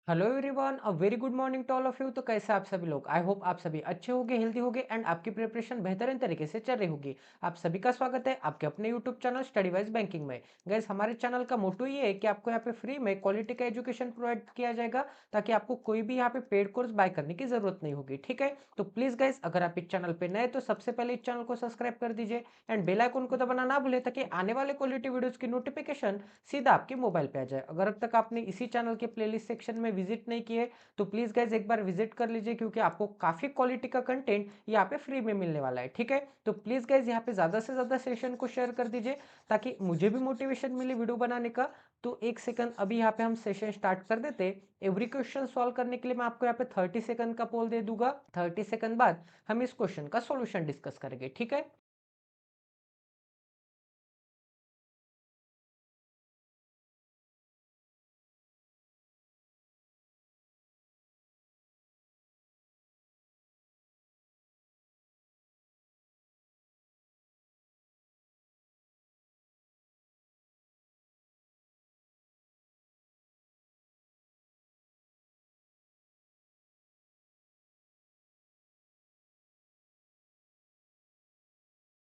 Hello everyone, a very good morning to all of you. तो कैसे आप सभी लोग? आई होप आप सभी अच्छे होंगे, हेल्दी होंगे एंड आपकी प्रिपरेशन बेहतरीन तरीके से चल रही होगी। आप सभी का स्वागत है आपके अपने YouTube channel study wise banking में। गाइस, हमारे चैनल का मोटो ये है कि आपको यहाँ पे फ्री में क्वालिटी का एजुकेशन प्रोवाइड किया जाएगा, ताकि आपको कोई भी यहाँ पे पेड कोर्स बाय करने की जरूरत नहीं होगी। ठीक है, तो प्लीज गाइस, अगर आप इस चैनल पे नए तो सबसे पहले इस चैनल को सब्सक्राइब कर दीजिए एंड बेल आइकन को दबाना ना भूले, ताकि आने वाले क्वालिटी वीडियोस की नोटिफिकेशन सीधा आपके मोबाइल पे आ जाए। अगर अब तक आपने इसी चैनल के प्लेलिस्ट सेक्शन में विजिट नहीं किए तो प्लीज गाइज एक बार विजिट कर लीजिए, क्योंकि आपको काफी क्वालिटी का कंटेंट यहाँ पे फ्री में मिलने वाला है। ठीक है, तो प्लीज गाइज यहाँ पे ज्यादा से ज्यादा सेशन को शेयर कर दीजिए, ताकि मुझे भी मोटिवेशन मिले वीडियो बनाने का। तो एक सेकंड, अभी यहाँ पे हम सेशन स्टार्ट कर देते। एवरी क्वेश्चन सॉल्व करने के लिए मैं आपको यहाँ पे 30 सेकंड का पोल दे दूंगा। 30 सेकंड बाद हम इस क्वेश्चन का सोल्यूशन डिस्कस करेंगे। ठीक है,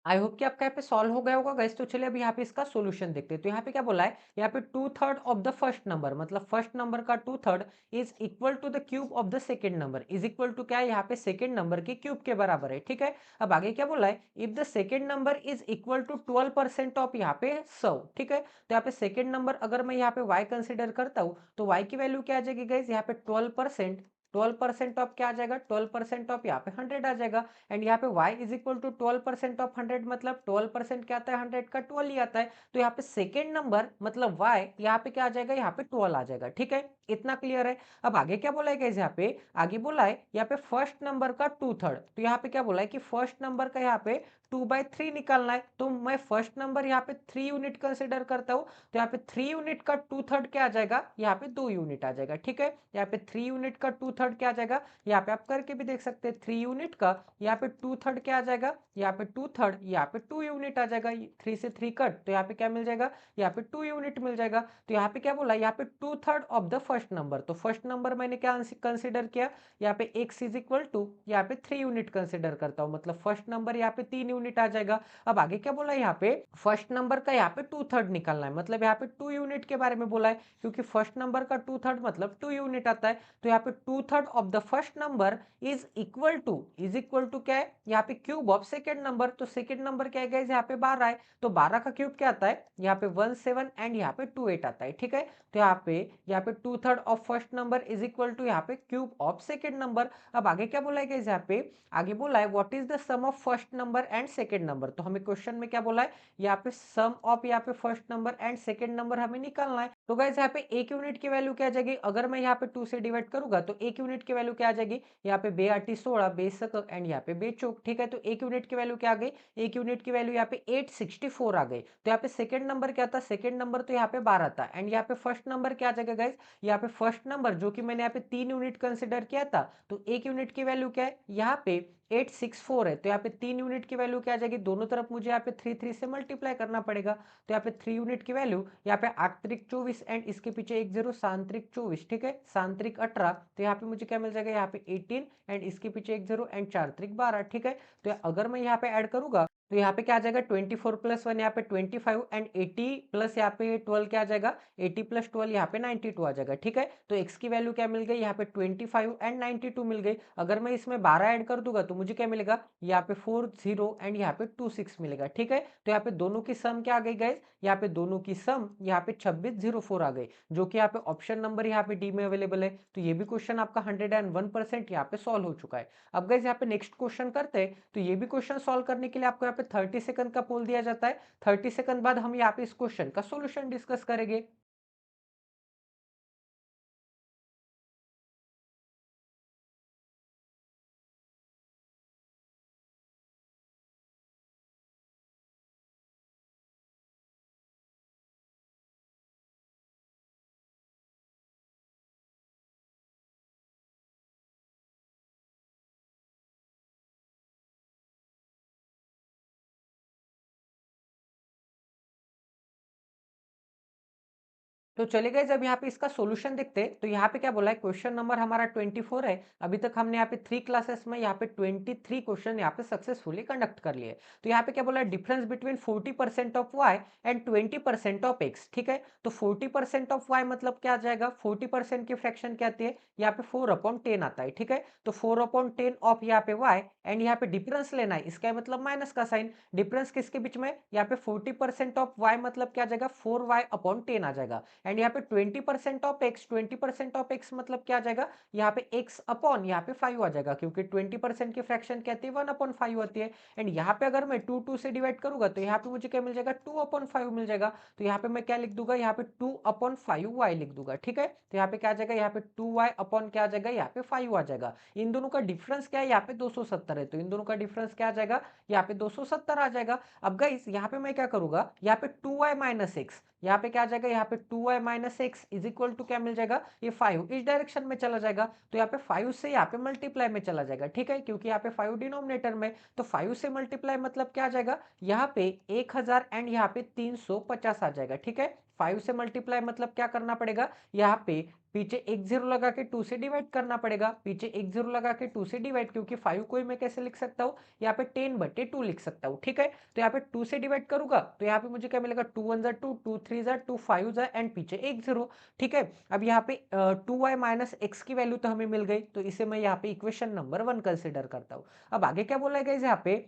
आई होप कि आपका यहाँ पे सॉल्व हो गया होगा गाइस। तो चलिए अभी यहाँ पे इसका सॉल्यूशन देखते हैं। तो यहाँ पे क्या बोला है, यहाँ पे 2/3 ऑफ द फर्स्ट नंबर, मतलब फर्स्ट नंबर का 2/3 is equal to the cube of the second number. Is equal to क्या है, यहाँ पे सेकेंड नंबर के क्यूब के बराबर है। ठीक है, अब आगे क्या बोला है, if the second number is equal to 12% of यहाँ पे 100। ठीक है, तो यहाँ पे सेकेंड नंबर अगर मैं यहाँ पे y कंसिडर करता हूँ तो y की वैल्यू क्या आ जाएगी गाइज, यहाँ पे 12%। 12% ऑफ क्या आ जाएगा, 12% ऑफ यहाँ पे 100 आ जाएगा। एंड यहाँ पे y is equal to 12% of 100, मतलब 12% क्या आता है, 100 का 12 ही आता है। तो यहाँ पे सेकेंड नंबर मतलब y यहाँ पे क्या आ जाएगा, यहाँ पे 12 आ जाएगा। ठीक है, इतना क्लियर है। अब आगे क्या बोला है गाइस, यहाँ पे आगे बोला है यहाँ पे फर्स्ट नंबर का 2/3। तो यहाँ पे क्या बोला है कि फर्स्ट नंबर का यहाँ पे 2/3 निकालना है। तो मैं फर्स्ट नंबर यहाँ पे 3 यूनिट कंसिडर करता हूँ। तो यहाँ पे 3 यूनिट का 2/3 क्या आ जाएगा, यहाँ पे 2 यूनिट आ जाएगा। ठीक है, यहाँ पे 3 यूनिट का 2/3 क्या आ जाएगा, यहाँ पे आप करके भी देख सकते हैं। 3 यूनिट का यहाँ पे 2/3 क्या आ जाएगा, यहाँ पे 2/3, यहाँ पे 2 यूनिट आ जाएगा। 3 से 3 कट, तो यहाँ पे क्या मिल जाएगा, यहाँ पे 2 यूनिट मिल जाएगा। तो यहाँ पे क्या बोला, यहाँ पे 2/3 ऑफ द फर्स्ट नंबर। तो फर्स्ट नंबर मैंने क्या कंसिडर किया, यहाँ पे x इज इक्वल टू यहाँ पे 3 यूनिट कंसिडर करता हूँ, मतलब फर्स्ट नंबर यहाँ पे 3 यूनिट आ जाएगा। अब आगे क्या बोला, यहाँ पे फर्स्ट नंबर का यहाँ पे 2/3 निकालना है, मतलब यहाँ पे 2 यूनिट के बारे में बोला है, क्योंकि फर्स्ट नंबर का 2/3 मतलब 2 यूनिट आता है। तो यहाँ पे 2/3 of the first number is equal to क्या है, यहाँ पे क्यूब ऑफ सेकेंड नंबर। तो सेकेंड नंबर क्या है गाइस, यहाँ पे 12 है। तो 12 का क्यूब क्या आता है, यहाँ पे 17 एंड यहाँ पे 28 आता है। ठीक है, तो यहाँ पे 2/3 of first number is equal to यहाँ पे क्यूब ऑफ सेकेंड नंबर। अब आगे क्या बोला है गाइस, यहाँ पे आगे बोला है what is the sum of first number and second number. तो हमें क्वेश्चन में क्या बोला है, यहाँ पे सम ऑफ यहाँ पे first number and second number हमें निकालना है। तो गाइस यहाँ पे एक यूनिट की वैल्यू क्या आ जाएगी, अगर मैं यहाँ पे 2 से डिवाइड करूंगा तो एक यूनिट की वैल्यू क्या आ जाएगी, यहाँ पे 2 8 16 बेसक एंड यहाँ पे बेचौक। ठीक है, तो एक यूनिट की वैल्यू क्या आ गई, एक यूनिट की वैल्यू यहाँ पे 864 आ गई। तो यहाँ पे सेकंड नंबर क्या था, सेकंड नंबर तो यहाँ पे 12 था। एंड यहाँ पे फर्स्ट नंबर क्या आ जाएगा गाइस, यहाँ पे फर्स्ट नंबर जो कि मैंने यहाँ पे 3 यूनिट कंसिडर किया था, तो एक यूनिट की वैल्यू क्या है, यहाँ पे 864 है। तो यहाँ पे 3 यूनिट की वैल्यू क्या आ जाएगी, दोनों तरफ मुझे यहाँ पे 3 से मल्टीप्लाई करना पड़ेगा। तो यहाँ पे 3 यूनिट की वैल्यू यहाँ पे आंतरिक 24 एंड इसके पीछे एक जीरो, सांत्रिक 24। ठीक है, सांत्रिक 18। तो यहाँ पे मुझे क्या मिल जाएगा, यहाँ पे 18 एंड इसके पीछे एक जीरो एंड चारत्रिक 12। ठीक है, तो अगर मैं यहाँ पे ऐड करूंगा तो यहाँ पे क्या आ जाएगा, 24 + 1 यहाँ पे 25 एंड 80 प्लस यहाँ पे 12 क्या आ जाएगा, 80 + 12 यहाँ पे 92 आ जाएगा। ठीक है, तो x की वैल्यू क्या मिल गई, यहाँ पे 25 एंड 92 मिल गई। अगर मैं इसमें 12 ऐड कर दूंगा तो मुझे क्या मिलेगा, यहाँ पे 40 एंड यहाँ पे 26 मिलेगा। ठीक है, तो यहाँ पे दोनों की सम क्या आ गई गाइज, यहाँ पे दोनों की सम यहाँ पे 2604 आ गई, जो कि यहाँ पे ऑप्शन नंबर यहाँ पे डी में अवेलेबल है। तो ये भी क्वेश्चन आपका 101% यहाँ पे सॉल्व हो चुका है। अब गाइज यहाँ पे नेक्स्ट क्वेश्चन करते हैं। तो ये भी क्वेश्चन सॉल्व करने के लिए आपको यहाँ पे 30 सेकंड का पोल दिया जाता है। 30 सेकंड बाद हम यहाँ पे इस क्वेश्चन का सोल्यूशन डिस्कस करेंगे। तो चलिए गाइस अब यहाँ पे इसका सॉल्यूशन देखते हैं। तो यहाँ पे क्या बोला है, क्वेश्चन नंबर हमारा 24 है। अभी तक हमने यहाँ पे 3 क्लासेस में यहाँ पे 23 क्वेश्चन यहाँ पे सक्सेसफुली कंडक्ट कर लिए। तो यहाँ पे क्या बोला है, difference between 40% of Y and 20% of X. ठीक है, तो 40% ऑफ वाई मतलब क्या आ जाएगा, 40% की फ्रैक्शन क्या आती है, यहाँ पे 4/10 आता है। ठीक है, तो 4/10 ऑफ यहाँ पे वाई एंड यहाँ पे डिफरेंस लेना है, इसका मतलब माइनस का साइन। डिफरेंस किसके बीच में, यहाँ पे 40% ऑफ वाई मतलब क्या आ जाएगा, 4y/10 आ जाएगा। एंड यहाँ पे 20% ऑफ एक्स, 20% ऑफ एक्स मतलब क्या आ जाएगा, यहाँ पे एक्स अपॉन यहाँ पे 5 आ जाएगा, क्योंकि 20% की फ्रैक्शन क्या आती है, 1/5 होती है। एंड यहाँ पे अगर मैं 2 से डिवाइड करूंगा तो यहाँ पे मुझे क्या मिल जाएगा, 2/5 मिल जाएगा। तो यहाँ पे मैं क्या लिख दूंगा, यहाँ पे 2/5y लिख दूंगा। ठीक है, तो यहाँ पे क्या आ जाएगा, यहाँ पे 2y अपॉन क्या आ जाएगा, यहाँ पे 5 आ जाएगा। इन दोनों का डिफरेंस क्या है, यहाँ पे 270 है, तो इन दोनों का डिफरेंस क्या आ जाएगा, यहाँ पे 270 आ जाएगा। अब गाइस यहाँ पे मैं क्या करूंगा, यहाँ पे 2y माइनस एक्स, यहाँ पे क्या आ जाएगा, यहाँ पे 2y minus X is equal to क्या मिल जाएगा, ये 5 इस डायरेक्शन में चला जाएगा। तो यहाँ पे 5 से यहाँ पे मल्टीप्लाई में चला जाएगा। ठीक है, क्योंकि यहाँ पे 5 डिनोमिनेटर में, तो 5 से मल्टीप्लाई मतलब क्या आ जाएगा, यहाँ पे 1000 एंड यहाँ पे 350 आ जाएगा। ठीक है, 5 से मल्टीप्लाई मतलब क्या करना पड़ेगा, यहाँ पे पीछे एक जीरो लगा के 2 से डिवाइड करना पड़ेगा, पीछे एक जीरो लगा के 2 से डिवाइड, क्योंकि 5 को ही मैं कैसे लिख सकता हूँ, यहाँ पे 10/2 लिख सकता हूँ। ठीक है, तो यहाँ पे 2 से डिवाइड करूंगा तो यहाँ पे मुझे क्या मिलेगा, 2 1 जा 2, 2 3 जा 2, 5 जा एंड पीछे एक जीरो। ठीक है, अब यहाँ पे 2y माइनस एक्स की वैल्यू तो हमें मिल गई, तो इसे मैं यहाँ पे इक्वेशन नंबर 1 कंसिडर करता हूँ। अब आगे क्या बोला है यहाँ पे,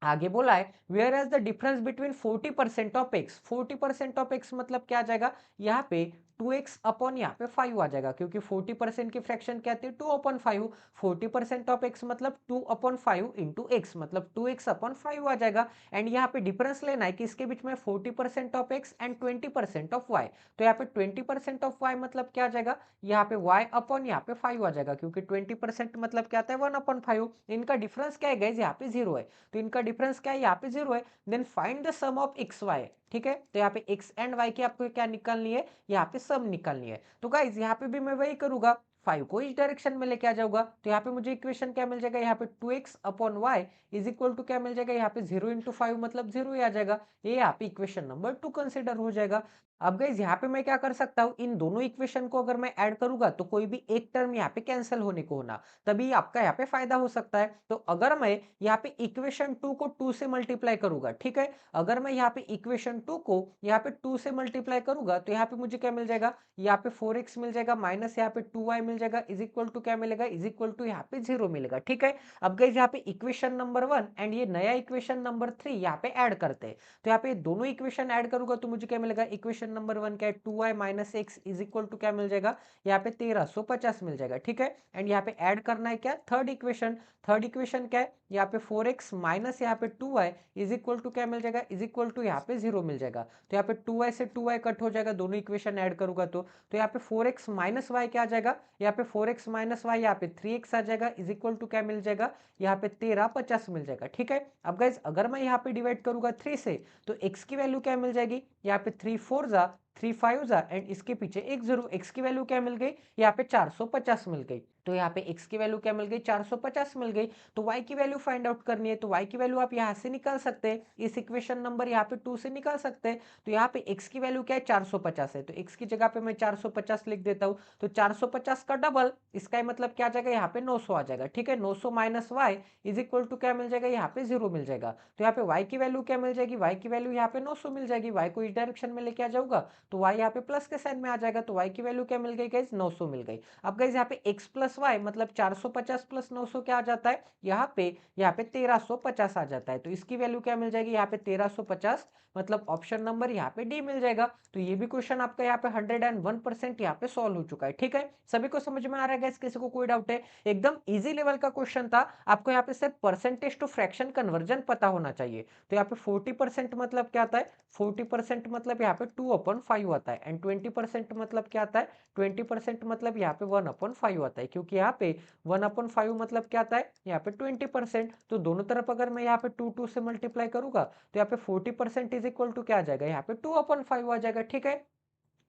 आगे बोला है whereas the difference between 40% of X, 40% of X मतलब क्या आ जाएगा, यहाँ पे 2x अपॉन यहाँ पे 5 आ जाएगा, क्योंकि 40% की फ्रैक्शन क्या आती है, 2/5। 40% ऑफ x मतलब 2/5 इंटू एक्स, मतलब 2x अपॉन 5 आ जाएगा। एंड यहाँ पे डिफरेंस लेना है कि इसके बीच में 40% of x and 20% of y। तो यहाँ पे 20% ऑफ y मतलब क्या आ जाएगा, यहाँ पे y अपॉन यहाँ पे 5 आ जाएगा, क्योंकि 20% मतलब क्या आता है, 1/5। इनका डिफरेंस क्या है गाइस, यहाँ पे 0 है, तो इनका डिफरेंस क्या है, यहाँ पे 0 है। Then find the sum of X Y. ठीक है, तो यहाँ पे x एंड y की आपको क्या निकालनी है, यहाँ पे सम निकालनी है। तो गाइज यहाँ पे भी मैं वही करूंगा, 5 को इस डायरेक्शन में लेके आ जाऊंगा, तो यहाँ पे मुझे इक्वेशन क्या मिल जाएगा, यहाँ पे 2x upon Y is equal to क्या मिल जाएगा, यहाँ पे 0 इंटू 5 मतलब 0 ही आ जाएगा। ये यहाँ पे इक्वेशन नंबर 2 कंसिडर हो जाएगा। अब गाइज यहाँ पे मैं क्या कर सकता हूँ, इन दोनों इक्वेशन को अगर मैं ऐड करूंगा तो कोई भी एक टर्म यहाँ पे कैंसिल होने को होना, तभी आपका यहाँ पे फायदा हो सकता है। तो अगर मैं यहाँ पे इक्वेशन 2 को 2 से मल्टीप्लाई करूंगा, ठीक है, अगर मैं यहाँ पे इक्वेशन 2 को यहाँ पे 2 से मल्टीप्लाई करूंगा तो यहाँ पे मुझे क्या मिल जाएगा, यहाँ पे 4x मिल जाएगा माइनस यहाँ पे 2y मिल जाएगा इज इक्वल टू क्या मिलेगा, इज इक्वल टू यहाँ पे 0 मिलेगा। ठीक है, अब गाइस यहाँ पे इक्वेशन नंबर 1 एंड ये नया इक्वेशन नंबर 3 यहाँ पे ऐड करते हैं। तो यहाँ पे दोनों इक्वेशन ऐड करूंगा तो मुझे क्या मिलेगा, इक्वेशन नंबर 1 क्या है, 2y minus X is equal to क्या मिल जाएगा, यहाँ पे 1350 मिल जाएगा। ठीक है, एंड यहाँ पे ऐड करना है क्या, थर्ड इक्वेशन। थर्ड इक्वेशन क्या है, यहाँ पे 4x माइनस यहाँ पे 2y इज इक्वल टू क्या मिल जाएगा, इज इक्वल टू यहाँ पे 0 मिल जाएगा। तो यहाँ पे 2y से 2y कट हो जाएगा, दोनों इक्वेशन ऐड करूंगा तो यहाँ पे 4x माइनस वाई क्या आ जाएगा, यहाँ पे 4x माइनस वाई यहाँ पे 3x आ जाएगा इज इक्वल टू क्या मिल जाएगा, यहाँ पे 1350 मिल जाएगा। ठीक है, अब गाइज अगर मैं यहाँ पे डिवाइड करूंगा 3 से तो x की वैल्यू क्या मिल जाएगी, यहाँ पे 3 4 जा 3 5 जा एंड इसके पीछे एक जीरो, x की वैल्यू क्या मिल गई, यहाँ पे 450 मिल गई। तो यहाँ पे x की वैल्यू क्या मिल गई, 450 मिल गई। तो y की वैल्यू फाइंड आउट करनी है, तो y की वैल्यू आप यहाँ से निकाल सकते हैं, इस इक्वेशन नंबर यहाँ पे 2 से निकाल सकते हैं। तो यहाँ पे x की वैल्यू क्या है, 450 है, तो x की जगह पे मैं 450 लिख देता हूँ। तो 450 का डबल, इसका मतलब क्या आ जाएगा, यहाँ पे 900 आ जाएगा। ठीक है, 900 minus Y is equal to क्या मिल जाएगा, यहाँ पे 0 मिल जाएगा। तो यहाँ पे y की वैल्यू क्या मिल जाएगी, y की वैल्यू यहाँ पे 900 मिल जाएगी। y को इस डायरेक्शन में लेके आ जाऊंगा तो y यहाँ पे प्लस के साइन में आ जाएगा, तो y की वैल्यू क्या मिल गई गाइस, 900 मिल गई। अब गाइस यहाँ पे x प्लस वाई मतलब 450 प्लस 900 क्या आ जाता है, यहाँ पे 1350 आ जाता है। तो इसकी वैल्यू क्या मिल जाएगी, यहाँ पे 1350, मतलब ऑप्शन नंबर यहाँ पे डी मिल जाएगा। तो ये भी क्वेश्चन आपका यहाँ पे 101% यहाँ पे सॉल्व हो चुका है। ठीक है, सभी को समझ में आ रहा है गाइस, किसी को कोई डाउट है, एकदम इजी लेवल का क्वेश्चन था। आपको यहाँ पे सिर्फ परसेंटेज टू फ्रैक्शन कन्वर्जन पता होना चाहिए। तो यहाँ पे 40% मतलब क्या आता है, 40% मतलब यहाँ पे 2/5 आता है एंड 20% मतलब क्या आता है, 20% मतलब यहाँ पे 1/5 आता है, क्योंकि यहाँ पे 1/5 मतलब क्या आता है, यहाँ पे 20%। तो दोनों तरफ अगर मैं यहाँ पे 2 से मल्टीप्लाई करूंगा तो यहाँ पे 40% इज इक्वल टू क्या आ जाएगा, यहाँ पे 2/5 आ जाएगा। ठीक है,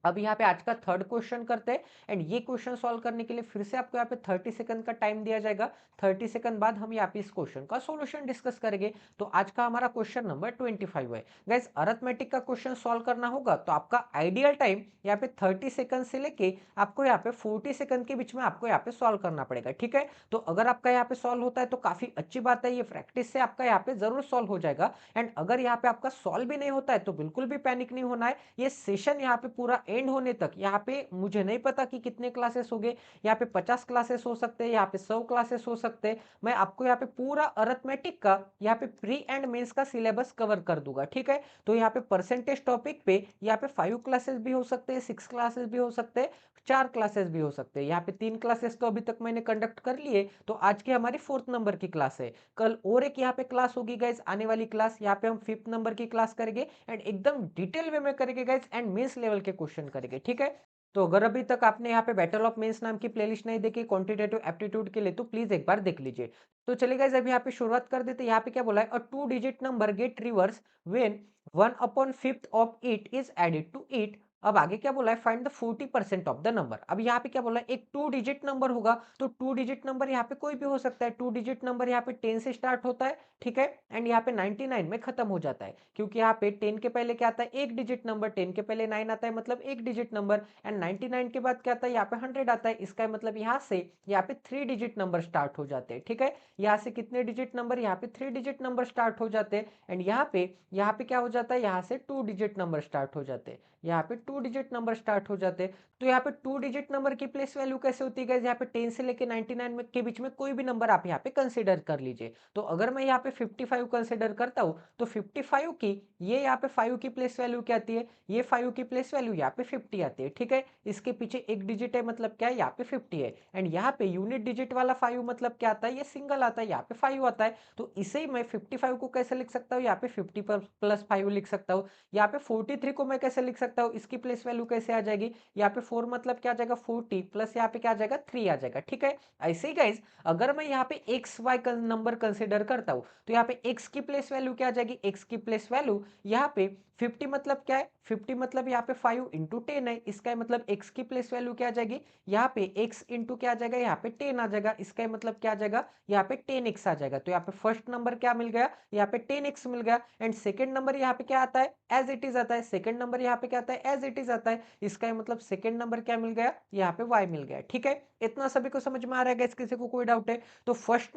अब यहाँ पे आज का थर्ड क्वेश्चन करते हैं एंड ये क्वेश्चन सॉल्व करने के लिए फिर से आपको यहाँ पे 30 सेकंड का टाइम दिया जाएगा। 30 सेकंड बाद हम यहाँ पे इस क्वेश्चन का सॉल्यूशन डिस्कस करेंगे। तो आज का हमारा क्वेश्चन नंबर 25 है। गाइस अरिथमेटिक का क्वेश्चन सॉल्व करना होगा तो आपका आइडियल टाइम यहाँ पे 30 सेकंड से लेके आपको यहाँ पे 40 सेकंड के बीच में आपको यहाँ पे सॉल्व करना पड़ेगा, ठीक है। तो अगर आपका यहाँ पे सॉल्व होता है तो काफी अच्छी बात है, ये प्रैक्टिस से आपका यहाँ पे जरूर सॉल्व हो जाएगा। एंड अगर यहाँ पे आपका सॉल्व भी नहीं होता है तो बिल्कुल भी पैनिक नहीं होना है। ये सेशन यहाँ पे पूरा एंड होने तक यहाँ पे मुझे नहीं पता कि कितने क्लासेस हो गए, यहाँ पे 50 क्लासेस हो सकते हैं, यहाँ पे 100 क्लासेस हो सकते हैं। मैं आपको यहाँ पे पूरा अरिथमेटिक का यहाँ पे प्री एंड मेंस का सिलेबस कवर कर दूंगा, ठीक है। तो यहाँ पे परसेंटेज टॉपिक पे यहाँ पे 5 क्लासेस भी हो सकते हैं, 6 क्लासेस भी हो सकते हैं, 4 क्लासेस भी हो सकते हैं। यहाँ पे 3 क्लासेस तो अभी तक मैंने कंडक्ट कर लिए, तो आज की हमारी 4th नंबर की क्लास है। कल और एक यहाँ पे क्लास होगी गाइज, आने वाली क्लास यहाँ पे हम 5th नंबर की क्लास करेंगे एंड एकदम डिटेल वे में करेंगे गाइज एंड मेंस लेवल के क्वेश्चन करेंगे, ठीक है। तो अगर अभी तक आपने यहाँ पे बैटल ऑफ मेंस नाम की प्लेलिस्ट नहीं देखी क्वांटिटेटिव एप्टीट्यूड के लिए तो प्लीज एक बार देख लीजिए। तो चलिए गाइज अभी यहाँ पे शुरुआत कर देते हैं। यहाँ पे क्या बोला है, a 2 digit number get reverse when 1/5 of it is added to it. अब आगे क्या बोला है, find the 40% of the number. अब यहाँ पे क्या बोला है, एक 2 डिजिट नंबर होगा तो 2 डिजिट नंबर यहाँ पे कोई भी हो सकता है। 2 डिजिट नंबर यहाँ पे 10 से स्टार्ट होता है, ठीक है, एंड यहाँ पे 99 में खत्म हो जाता है, क्योंकि यहाँ पे 10 के पहले क्या आता है, एक डिजिट नंबर, 10 के पहले 9 आता है मतलब एक डिजिट नंबर, एंड 99 के बाद क्या आता है, यहाँ पे 100 आता है। इसका मतलब यहाँ से यहाँ पे 3 डिजिट नंबर स्टार्ट हो जाते हैं, ठीक है। यहाँ से कितने डिजिट नंबर, यहाँ पे 3 डिजिट नंबर स्टार्ट हो जाते हैं एंड यहाँ पे क्या हो जाता है, यहाँ से 2 डिजिट नंबर स्टार्ट हो जाते हैं, यहाँ पे 2 डिजिट नंबर स्टार्ट हो जाते हैं। तो यहाँ पे 2 डिजिट नंबर की प्लेस वैल्यू कैसे होती है, यहाँ पे 10 से लेके 99 के बीच में कोई भी नंबर आप यहाँ पे कंसिडर कर लीजिए। तो अगर मैं यहाँ पे 55 कंसिडर करता हूँ तो 55 की ये यहाँ पे 5 की प्लेस वैल्यू क्या आती है, ये 5 की प्लेस वैल्यू यहाँ पे 50 आती है, ठीक है। इसके पीछे एक डिजिट है मतलब क्या है, यहाँ पे 50 है एंड यहाँ पे यूनिट डिजिट वाला 5 मतलब क्या आता है, ये सिंगल आता है, यहाँ पे 5 आता है। तो इसे ही मैं 55 को कैसे लिख सकता हूँ, यहाँ पे 50 प्लस 5 लिख सकता हूँ। यहाँ पे 43 को मैं कैसे लिख सकता हूँ, इसकी प्लेस वैल्यू कैसे आ जाएगी, यहाँ पे 4 मतलब क्या आ जाएगा 40 प्लस यहाँ पे क्या आ जाएगा 3 आ जाएगा, ठीक है। ऐसे ही गाइज अगर मैं यहाँ पे एक्स वाई नंबर कंसिडर करता हूँ तो यहाँ पे एक्स की प्लेस वैल्यू क्या आ जाएगी, एक्स की प्लेस वैल्यू यहाँ पे 50 मतलब क्या है, 50 मतलब यहाँ पे 5 इंटू 10 है। इसका मतलब x की प्लेस वैल्यू क्या आ जाएगी, यहाँ पे x इंटू क्या आ जाएगा, यहाँ पे 10 आ जाएगा। इसका मतलब क्या आ जाएगा, यहाँ पे 10x आ जाएगा। तो यहाँ पे फर्स्ट नंबर क्या मिल गया, यहाँ पे 10x मिल गया एंड सेकंड नंबर यहाँ पे क्या आता है, एज इट इज आता है। सेकंड नंबर यहाँ पे क्या आता है, एज इट इज आता है। इसका मतलब सेकंड नंबर क्या मिल गया, यहाँ पे y मिल गया, ठीक है। इतना सभी को समझ में आ रहा है, किसी को कोई डाउट है? तो फर्स्ट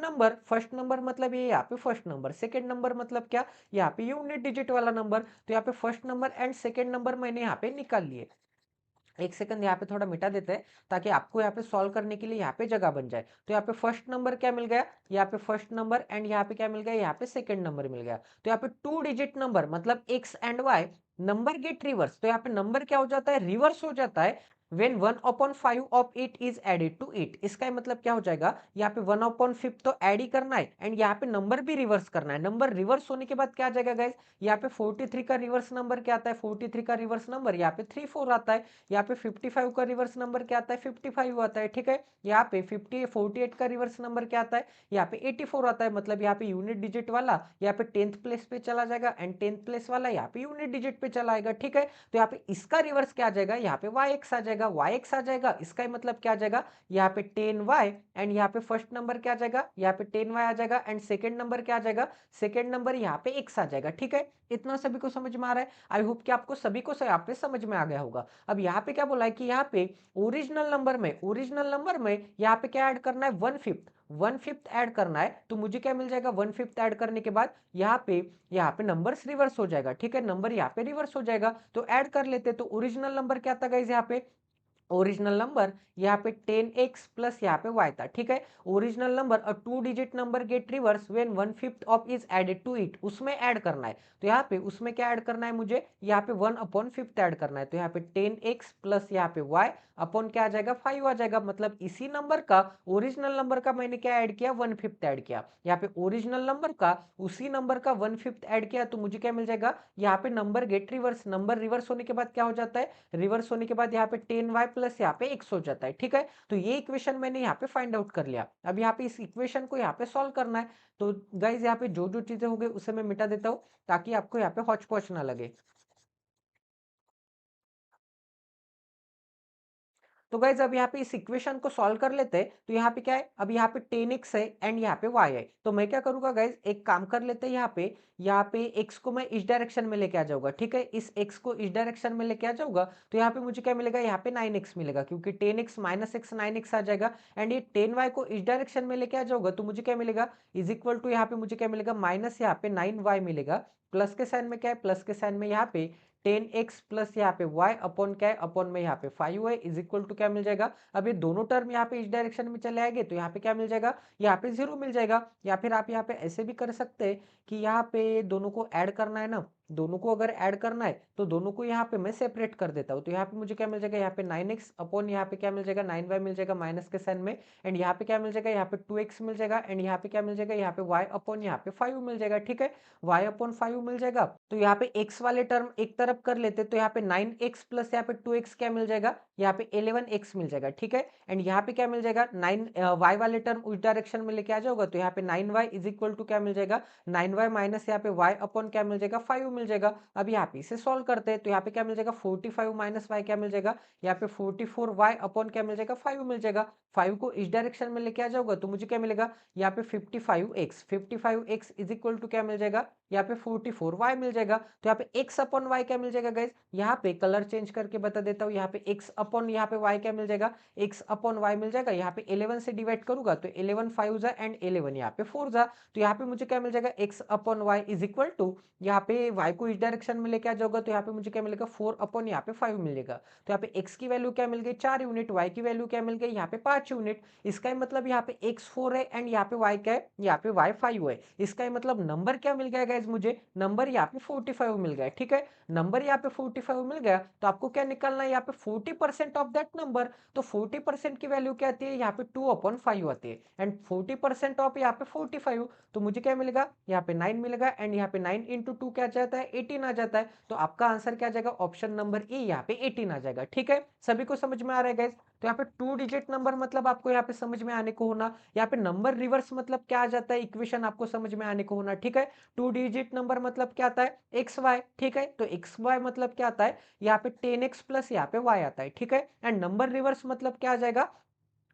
नंबर मतलब ये यहाँ पे फर्स्ट नंबर, सेकंड नंबर मतलब क्या, यहाँ पे यूनिट डिजिट वाला नंबर। तो यहाँ पे first number and second number मैंने यहाँ पे निकाल लिए। एक सेकंड यहाँ पे थोड़ा मिटा देते हैं ताकि आपको यहाँ पे सॉल्व करने के लिए यहाँ पे जगह बन जाए। तो यहाँ पे फर्स्ट नंबर क्या मिल गया, यहाँ पे फर्स्ट नंबर एंड यहाँ पे क्या मिल गया, यहाँ पे सेकंड नंबर मिल गया। तो यहाँ पे 2 डिजिट नंबर मतलब X and Y number get reverse. तो यहाँ पे नंबर क्या हो जाता है, रिवर्स हो जाता है when 1/5 of it is added to it। इसका मतलब क्या हो जाएगा, यहाँ पे 1/5 तो ऐड ही करना है एंड यहाँ पे नंबर भी रिवर्स करना है। नंबर रिवर्स होने के बाद क्या आ जाएगा गाइस, यहाँ पे 43 का रिवर्स नंबर क्या आता है, 43 का रिवर्स नंबर यहाँ पे 34 आता है। यहाँ पे 55 का रिवर्स नंबर क्या आता है, 55 आता है, ठीक है। यहाँ पे 48 का रिवर्स नंबर क्या आता है, यहाँ पे 84 आता है। मतलब यहाँ पे यूनिट डिजिट वाला यहाँ पे 10th प्लेस पे चला जाएगा एंड 10th प्लेस वाला यहाँ पे यूनिट डिजिट पे चला आएगा, ठीक है। तो यहाँ पे इसका रिवर्स क्या आ जाएगा, यहाँ पे yx आ जाएगा, yx आ जाएगा। इसका मतलब क्या आ जाएगा, यहाँ पे 10y एंड यहाँ पे फर्स्ट नंबर क्या आ जाएगा, यहाँ पे 10y आ जाएगा एंड सेकंड नंबर क्या आ जाएगा, सेकंड नंबर यहाँ पे x आ जाएगा, ठीक है। इतना सभी को समझ में आ रहा है? आई होप कि आपको सभी को यहाँ पे समझ में आ गया होगा। अब यहाँ पे क्या बोला है कि यहाँ पे ओरिजिनल नंबर में यहाँ पे क्या ऐड करना है, 1/5 ऐड करना है। तो मुझे क्या मिल जाएगा, 1/5 ऐड करने के बाद यहाँ पे नंबर्स रिवर्स हो जाएगा, ठीक है। नंबर यहाँ पे रिवर्स हो जाएगा तो ऐड कर लेते। तो ओरिजिनल नंबर क्या था गाइस, यहाँ पे ओरिजिनल नंबर यहाँ पे 10x प्लस यहाँ पे y था, ठीक है। ओरिजिनल नंबर और 2 digit number get reverse when 1/5 of is added to it, उसमें ऐड करना है। तो यहाँ पे उसमें क्या ऐड करना है मुझे, यहाँ पे 1/5 ऐड करना है। तो यहाँ पे 10x प्लस यहाँ पे y अपॉन क्या आ जाएगा, 5 आ जाएगा। मतलब इसी नंबर का, ओरिजिनल नंबर का मैंने क्या ऐड किया, 1/5 ऐड किया। यहाँ पे ओरिजिनल नंबर का उसी नंबर का 1/5 ऐड किया तो मुझे क्या मिल जाएगा, यहाँ पे number get reverse, number reverse होने के बाद क्या हो जाता है, रिवर्स होने के बाद यहाँ पे 10y प्लस यहाँ पे x हो जाता है, ठीक है। तो ये इक्वेशन मैंने यहाँ पे फाइंड आउट कर लिया। अब यहाँ पे इस इक्वेशन को यहाँ पे सॉल्व करना है। तो गाइज यहाँ पे जो जो चीजें हो गई उसे मैं मिटा देता हूँ ताकि आपको यहाँ पे हौच पौच ना लगे। तो गाइज अब यहाँ पे इस इक्वेशन को सॉल्व कर लेते हैं। तो यहाँ पे क्या है, अब यहाँ पे 10x है एंड यहाँ पे y है। तो मैं क्या करूंगा गाइज, एक काम कर लेते हैं, यहाँ पे x को मैं इस डायरेक्शन में लेके आ जाऊंगा। ठीक है, इस x को इस डायरेक्शन में लेके आ जाऊंगा। तो यहाँ पे मुझे क्या मिलेगा, यहाँ पे 9x मिलेगा, क्योंकि 10x माइनस x 9x आ जाएगा। एंड ये 10y को इस डायरेक्शन में लेके आ जाऊंगा तो मुझे क्या मिलेगा, इज इक्वल टू यहाँ पे मुझे क्या मिलेगा, माइनस यहाँ पे 9y मिलेगा। प्लस के साइन में क्या है, प्लस के साइन में यहाँ पे 10x प्लस यहाँ पे y अपॉन क्या है, अपॉन में यहाँ पे 5 है, इज इक्वल टू क्या मिल जाएगा। अब ये दोनों टर्म यहाँ पे इस डायरेक्शन में चले आएंगे तो यहाँ पे क्या मिल जाएगा, यहाँ पे 0 मिल जाएगा। या फिर आप यहाँ पे ऐसे भी कर सकते हैं कि यहाँ पे दोनों को ऐड करना है ना, दोनों को अगर ऐड करना है तो दोनों को यहाँ पे मैं सेपरेट कर देता हूँ। तो यहाँ पे मुझे क्या मिल जाएगा, यहाँ पे 9x अपॉन यहाँ पे क्या मिल जाएगा, 9y मिल जाएगा माइनस के साइन में। एंड यहाँ पे क्या मिल जाएगा, यहाँ पे 2x मिल जाएगा। एंड यहाँ पे क्या मिल जाएगा, यहाँ पे y अपॉन यहाँ पे 5 मिल जाएगा। ठीक है, y अपॉन 5 मिल जाएगा। तो यहाँ पे x वाले टर्म एक तरफ कर लेते, तो यहाँ पे 9x प्लस यहाँ पे 2x क्या मिल जाएगा, यहाँ पे 11x मिल जाएगा। ठीक है, एंड यहाँ पे क्या मिल जाएगा, 9 y वाले टर्म उस डायरेक्शन में लेके आ जाओगा तो यहाँ पे 9y इज इक्वल टू क्या मिल जाएगा, 9y माइनस यहाँ पे y अपॉन क्या मिल जाएगा, 5 मिल जाएगा। अब यहाँ पे इसे सॉल्व करते हैं तो यहाँ पे क्या मिल जाएगा, 45 माइनस y क्या मिल जाएगा, यहाँ पे 44y अपॉन क्या मिल जाएगा, 5 मिल जाएगा। 5 को इस डायरेक्शन में लेके आ जाओगा तो मुझे क्या मिलेगा, यहाँ पे 55x इज इक्वल टू क्या मिल जाएगा, यहाँ पे 44y मिल जाएगा। तो यहाँ पे x अपॉन y क्या मिल जाएगा गाइज, यहाँ पे कलर चेंज करके बता देता हूँ। यहाँ पे x अपॉन यहाँ पे y क्या मिल जाएगा, x अपॉन y मिल जाएगा। यहाँ पे 11 से डिवाइड करूंगा तो 11 5 जा एंड 11 यहाँ पे 4 जा। तो यहाँ पे मुझे क्या मिल जाएगा, x upon y is equal to, यहाँ पे y को इस डायरेक्शन में लेके आ जाओगा तो यहाँ पे मुझे क्या मिलेगा, 4 अपॉन यहाँ पे 5 मिलेगा। तो यहाँ पे x की वैल्यू क्या मिल गई, 4 यूनिट, y की वैल्यू क्या मिल गई, यहाँ पे 5 यूनिट। इसका मतलब यहाँ पे x 4 है एंड यहाँ पे y क्या है, यहाँ पे y 5 है। इसका मतलब नंबर क्या मिल गया गाइज, मुझे नंबर यहाँ पे 45 मिल गया। ठीक है, नंबर यहाँ पे 45 मिल गया तो आपको क्या निकालना है, यहाँ पे 40% ऑफ दैट नंबर। तो 40% की वैल्यू क्या आती है, यहाँ पे 2 अपॉन 5 आती है। एंड 40% ऑफ यहाँ पे 45, तो मुझे क्या मिलेगा, यहाँ पे 9 मिलेगा। एंड यहाँ पे 9 इंटू 2 क्या जाता है, 18 आ जाता है। तो आपका आंसर क्या जाएगा, ऑप्शन नंबर ई, यहाँ पे 18 आ जाएगा। ठीक है, सभी को समझ में आ रहा है गाइज। तो यहाँ पे 2 डिजिट नंबर मतलब आपको यहाँ पे समझ में आने को होना, यहाँ पे नंबर रिवर्स मतलब क्या आ जाता है, इक्वेशन आपको समझ में आने को होना। ठीक है, 2 डिजिट नंबर मतलब क्या आता है, एक्स वाई। ठीक है, तो एक्स वाई मतलब क्या आता है, यहाँ पे 10x प्लस यहाँ पे y आता है। ठीक है, एंड नंबर रिवर्स मतलब क्या आ जाएगा,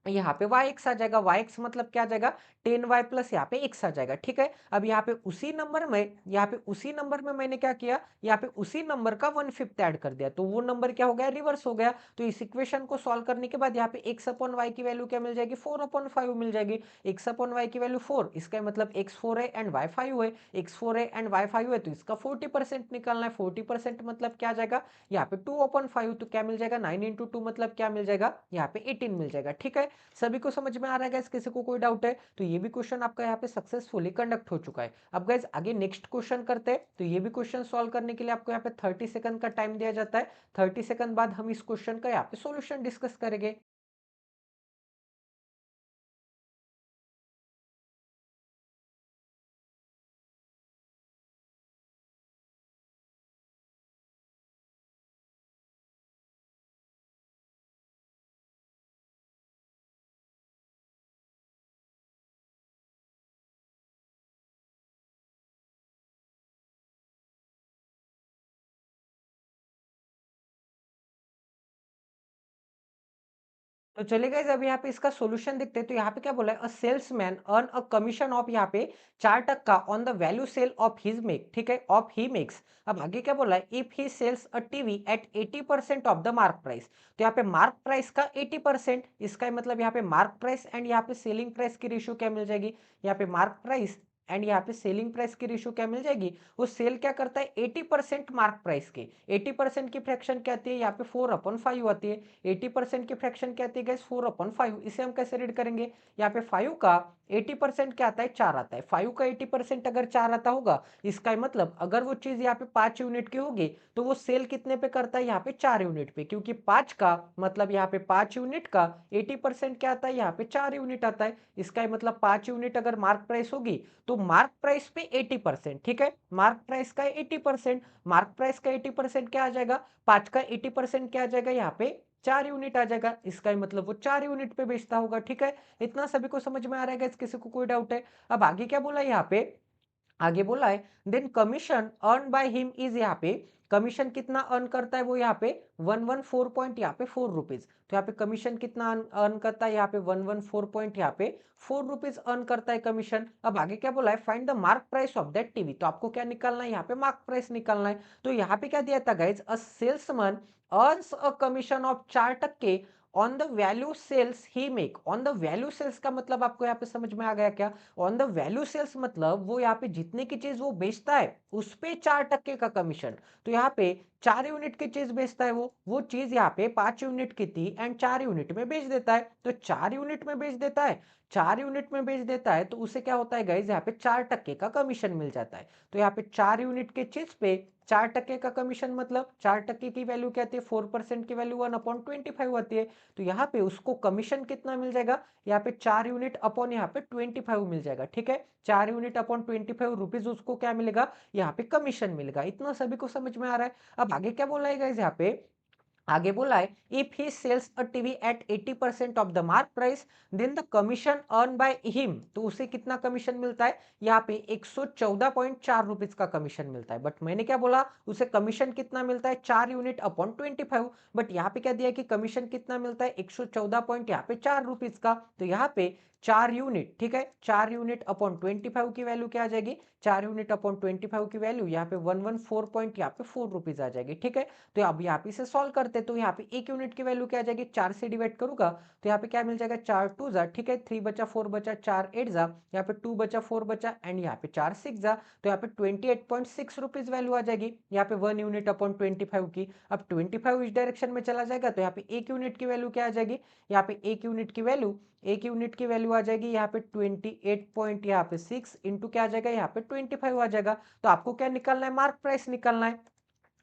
यहाँ पे yx आ जाएगा। yx मतलब क्या आ जाएगा, 10y प्लस यहाँ पे x आ जाएगा। ठीक है, अब यहाँ पे उसी नंबर में मैंने क्या किया, यहाँ पे उसी नंबर का 1/5 ऐड कर दिया, तो वो नंबर क्या हो गया, रिवर्स हो गया। तो इस इक्वेशन को सॉल्व करने के बाद यहाँ पे x अपॉन y की वैल्यू क्या मिल जाएगी, 4 अपॉन 5 मिल जाएगी। x अपॉन y की वैल्यू 4, इसका मतलब x 4 है एंड y 5 है, x 4 है एंड y 5 है, तो इसका 40% निकालना है। 40% मतलब क्या आ जाएगा, यहाँ पे 2 अपॉन 5, तो क्या मिल जाएगा, 9 इंटू 2 मतलब क्या मिल जाएगा, यहाँ पे 18 मिल जाएगा। ठीक है, सभी को समझ में आ रहा है गाइस, किसी को कोई डाउट है तो ये भी क्वेश्चन आपका यहाँ पे सक्सेसफुली कंडक्ट हो चुका है। अब गाइस आगे नेक्स्ट क्वेश्चन करते हैं। तो ये भी क्वेश्चन सॉल्व करने के लिए आपको यहाँ पे 30 सेकंड का टाइम दिया जाता है। 30 सेकंड बाद हम इस क्वेश्चन का यहाँ पे सॉल्यूशन डिस्कस करेंगे। तो चलिए गाइस अब यहाँ पे इसका सॉल्यूशन देखते हैं। तो यहाँ पे क्या बोला है, a salesman earn a commission of यहाँ पे 4% on the value sale of his make. ठीक है, ऑफ ही मेक्स। अब आगे क्या बोला है, if he sells a TV at 80% of the mark price. तो यहाँ पे मार्क प्राइस का 80%, इसका मतलब यहाँ पे मार्क प्राइस एंड यहाँ पे सेलिंग प्राइस की रेशियो क्या मिल जाएगी, यहाँ पे मार्क प्राइस एंड यहाँ पे सेलिंग प्राइस की रेशियो क्या मिल जाएगी। वो सेल क्या करता है, 80% मार्क प्राइस के। 80% की फ्रैक्शन क्या आती है, यहाँ पे 4/5 आती है। 80% की फ्रैक्शन क्या आती है गाइस, 4/5। इसे हम कैसे रीड करेंगे, यहाँ पे 5 का 80% क्या आता है, 4 आता है। 5 का 80% अगर 4 आता होगा, इसका मतलब अगर वो चीज यहाँ पे 5 यूनिट की होगी तो वो सेल कितने पे करता है, यहाँ पे 4 यूनिट पे, क्योंकि 5 का मतलब यहाँ पे 5 यूनिट का 80% क्या आता है, यहाँ पे 4 यूनिट आता है। इसका मतलब 5 यूनिट अगर मार्क प्राइस होगी तो मार्क प्राइस पे 80%। ठीक है, मार्क प्राइस का 80%, मार्क प्राइस का 80% क्या आ जाएगा, 5 का 80% क्या आ जाएगा, यहाँ पे 4 यूनिट आ जाएगा। इसका ही मतलब वो 4 यूनिट पे बेचता होगा। ठीक है, इतना सभी को समझ में आ रहा है, किसी को कोई डाउट है। अब आगे क्या बोला है यहाँ पे, आगे बोला है then commission earn by him is यहाँ पे कमीशन कितना अर्न करता है वो यहाँ पे 114 पॉइंट यहाँ पे 4 रुपीज। तो यहाँ पे कमीशन कितना अर्न करता है, यहाँ पे 114 पॉइंट यहाँ पे 4 रुपीज अर्न करता है कमीशन। अब आगे क्या बोला है, find the mark price of that TV. तो आपको क्या निकालना है, यहाँ पे मार्क प्राइस निकालना है। तो यहाँ पे क्या दिया था guys, a salesman earns a commission of 4% on the value sales he make. On the value sales का मतलब आपको यहाँ पे समझ में आ गया क्या? ऑन द वैल्यू सेल्स मतलब वो यहाँ पे जितने की चीज वो बेचता है उस पे 4% का कमीशन। तो यहाँ पे 4 यूनिट की चीज बेचता है, वो चीज यहाँ पे 5 यूनिट की थी एंड 4 यूनिट में बेच देता है। तो 4 यूनिट में बेच देता है, 4 यूनिट में बेच देता है तो उसे क्या होता है गाइज, यहाँ पे 4% का कमीशन मिल जाता है। तो यहाँ पे 4 यूनिट के चीज पे 4% का कमीशन, मतलब 4% की वैल्यू क्या आती है, 4% की वैल्यू 1/25 आती है। तो यहाँ पे उसको कमीशन कितना मिल जाएगा, यहाँ पे 4 यूनिट अपॉन यहाँ पे 25 मिल जाएगा। ठीक है, 4 यूनिट अपॉन 25 रुपीज उसको क्या मिलेगा, यहाँ पे कमीशन मिलेगा। इतना सभी को समझ में आ रहा है? अब आगे क्या बोला है गाइस, यहाँ पे आगे बोला है if he sells a TV at 80% of the mark price then the commission earn by him. तो उसे कितना कमीशन मिलता है, यहाँ पे 114.4 रुपीज का कमीशन मिलता है। बट मैंने क्या बोला, उसे कमीशन कितना मिलता है, 4 यूनिट अपॉन 25। बट यहाँ पे क्या दिया कि कमीशन कितना मिलता है, 114 पॉइंट यहाँ पे 4 रुपीज का। तो यहाँ पे 4 यूनिट, ठीक है, 4 यूनिट अपॉन 25 की वैल्यू क्या आ जाएगी, 4 यूनिट अपॉन 25 की वैल्यू यहाँ पे 114 पॉइंट यहाँ पे 4 रुपीज आ जाएगी। ठीक है, तो अब यहाँ पे इसे सॉल्व करते तो यहाँ पे 1 यूनिट की वैल्यू क्या आ जाएगी, 4 से डिवाइड करूंगा तो यहाँ पे क्या मिल जाएगा, 4 2 जा, ठीक है, 3 बचा 4 बचा 4 8 जा, यहाँ पे 2 बचा 4 बचा एंड यहाँ पे 4 6 जा। तो यहाँ पे 28.6 रुपीज वैल्यू आ जाएगी यहाँ पे 1 यूनिट अपॉन 25 की। अब 25 इस डायरेक्शन में चला जाएगा तो यहाँ पे 1 यूनिट की वैल्यू क्या आ जाएगी, यहाँ पे 1 यूनिट की वैल्यू, 1 यूनिट की वैल्यू आ जाएगी यहाँ पे 28 पॉइंट यहाँ पे 6 इंटू क्या आ जाएगा, यहाँ पे 25 आ जाएगा। तो आपको क्या निकालना है, मार्क प्राइस निकालना है।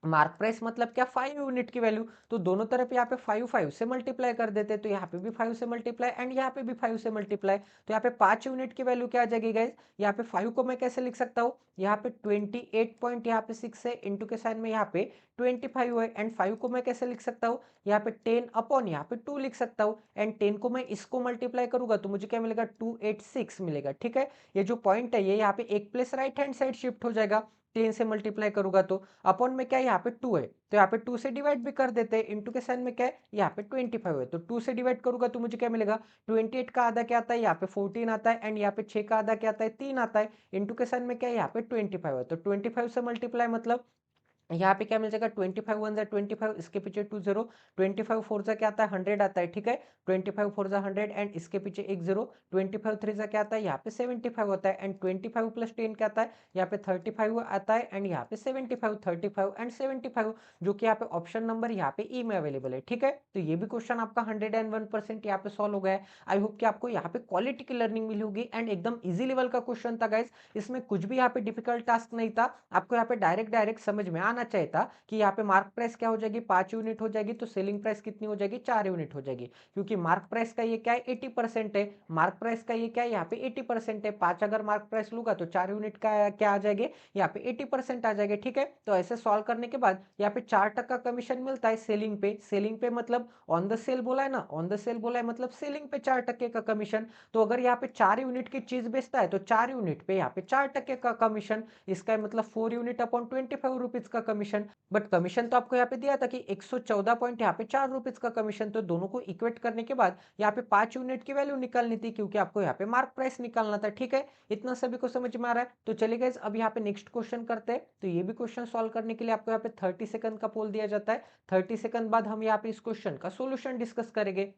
मार्क प्राइस मतलब क्या, 5 यूनिट की वैल्यू। तो दोनों तरफ यहाँ पे 5 5 से मल्टीप्लाई कर देते तो यहाँ पे भी 5 से मल्टीप्लाई एंड यहाँ पे भी 5 से मल्टीप्लाई। तो यहाँ पे 5 यूनिट की वैल्यू क्या आ जाएगी गाइज, यहाँ पे 5 को मैं कैसे लिख सकता हूँ, यहाँ पे 28 पॉइंट यहाँ पे 6 है इंटू के साइन में यहाँ पे 25 है एंड 5 को मैं कैसे लिख सकता हूँ, यहाँ पे 10 अपॉन यहाँ पे 2 लिख सकता हूँ एंड 10 को मैं इसको मल्टीप्लाई करूंगा तो मुझे क्या मिलेगा, 286 मिलेगा। ठीक है, ये जो पॉइंट है ये यहाँ पे एक place right hand side shift हो जाएगा 10 से मल्टीप्लाई करूंगा तो अपॉन में क्या है, यहाँ पे 2 है तो यहाँ पे 2 से डिवाइड भी कर देते हैं, इंटू के साइन में क्या है, यहाँ पे 25 है तो 2 से डिवाइड करूंगा तो मुझे क्या मिलेगा, 28 का आधा क्या आता है, यहाँ पे 14 आता है एंड यहाँ पे 6 का आधा क्या आता है, 3 आता है, इंटू के साइन में क्या है, यहाँ पे 25 है तो 25 से मल्टीप्लाई मतलब यहाँ पे क्या मिल जाएगा, 25 वन जा 25, इसके पीछे 2 0, 25 फोर जा क्या आता है, 100 आता है। ठीक है, 25 फोर जा 100 एंड इसके पीछे एक 0, 25 थ्री जा क्या आता है, यहाँ पे 75 होता है एंड 25 प्लस 10 क्या आता है, यहाँ पे 35 आता है एंड यहाँ पे 75, 35 एंड 75 जो कि यहाँ पे ऑप्शन नंबर यहाँ पे ई में अवेलेबल है। ठीक है, तो ये भी क्वेश्चन आपका 101% यहाँ पे सॉल्व हो गया है। आई होप कि आपको यहाँ पे क्वालिटी की लर्निंग मिली होगी एंड एकदम इजी लेवल का क्वेश्चन था गाइस, इसमें कुछ भी यहाँ पे डिफिकल्ट टास्क नहीं था। आपको यहाँ पे डायरेक्ट समझ में आना चाहिए था कि यहाँ पे मार्क प्राइस क्या हो जाएगी, 5 यूनिट हो जाएगी तो सेलिंग प्राइस कितनी हो जाएगी, 4 यूनिट हो जाएगी। क्योंकि मार्क प्राइस का ये क्या है, 80% है, मार्क प्राइस का ये क्या है, यहाँ पे 80% है। 5 अगर मार्क प्राइस लूंगा तो 4 यूनिट का क्या आ जाएगी, यहाँ पे 80% आ जाएगी। ठीक है, तो ऐसे सॉल्व करने के बाद यहाँ पे 4% कमीशन मिलता है सेलिंग पे। सेलिंग पे मतलब ऑन द सेल बोला है ना, ऑन द सेल बोला है मतलब सेलिंग पे 4% का कमीशन। तो अगर यहाँ पे 4 यूनिट की चीज बेचता है तो 4 यूनिट पे यहाँ पे 4% का कमीशन, इसका मतलब 4 यूनिट अपॉन 25 रुपीज का कमीशन। बट कमीशन तो आपको यहाँ पे दिया था कि 114 पॉइंट यहाँ पे 4 रुपीज का कमीशन। तो दोनों को इक्वेट करने के बाद यहाँ पे 5 यूनिट की वैल्यू निकालनी थी क्योंकि आपको यहाँ पे मार्क प्राइस निकालना था। ठीक है, इतना सभी को समझ में आ रहा है? तो चलिए गाइस अब यहाँ पे नेक्स्ट क्वेश्चन करते हैं। तो ये भी क्वेश्चन सॉल्व करने के लिए आपको यहाँ पे 30 सेकंड का पोल दिया जाता है। 30 सेकंड बाद हम यहाँ पे इस क्वेश्चन का सोल्यूशन डिस्कस करेंगे।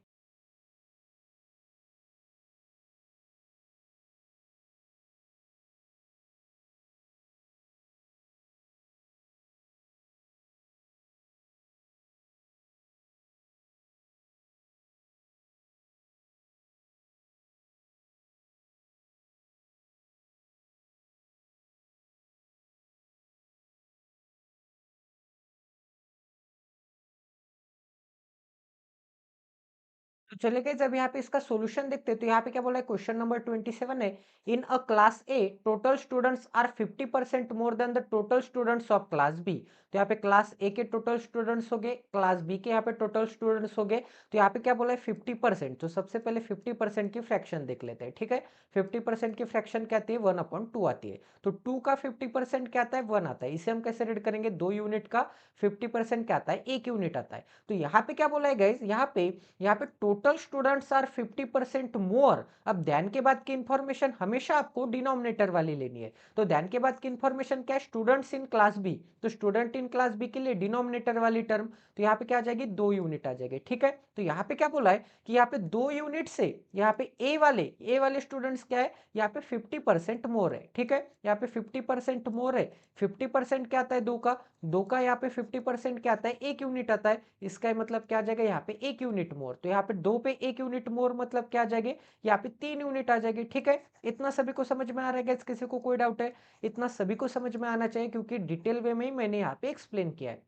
तो चलिए गाइस अब यहाँ पे इसका सॉल्यूशन देखते हैं। तो यहाँ पे क्या बोला है, क्वेश्चन नंबर 27 है, in a class A total students are 50% more than the total students of class B. तो यहाँ पे क्लास ए के टोटल स्टूडेंट्स हो गए, क्लास बी के यहाँ पे टोटल स्टूडेंट्स हो गए। तो यहाँ पे क्या बोला है 50%। तो सबसे पहले 50% की फ्रैक्शन देख लेते हैं, ठीक है। 50% की फ्रैक्शन क्या आती है, 1/2 आती है। तो 2 का 50% क्या आता है, 1 आता है। इसे हम कैसे रीड करेंगे, 2 यूनिट का 50% क्या आता है, 1 यूनिट आता है। तो यहाँ पे क्या बोला है गाइस, यहाँ पे टोटल स्टूडेंट्स आर 50% मोर। अब ध्यान के बाद की इंफॉर्मेशन हमेशा आपको डिनोमिनेटर वाली लेनी है। तो ध्यान के बाद की इंफॉर्मेशन क्या है, स्टूडेंट्स इन क्लास बी। तो स्टूडेंट इन क्लास बी के लिए डिनोमिनेटर वाली टर्म, तो यहाँ पे क्या आ जाएगी, 2 यूनिट आ जाएगी, ठीक है। तो यहाँ पे क्या बोला है कि यहाँ पे 2 यूनिट से यहाँ पे ए वाले स्टूडेंट्स क्या है, यहाँ पे 50% मोर है, ठीक है। यहाँ पे 50% मोर है। 50% क्या आता है, 2 का यहाँ पे 50% क्या आता है, 1 यूनिट आता है। इसका मतलब क्या आ जाएगा, यहाँ पे 1 यूनिट मोर। तो यहाँ पे 2 पे 1 यूनिट मोर मतलब क्या आ जाएगी, यहाँ पे 3 यूनिट आ जाएगी, ठीक है। इतना सभी को समझ में आ रहा है, किसी को कोई डाउट है? इतना सभी को समझ में आना चाहिए, क्योंकि डिटेल वे में ही मैंने यहाँ पे एक्सप्लेन किया है।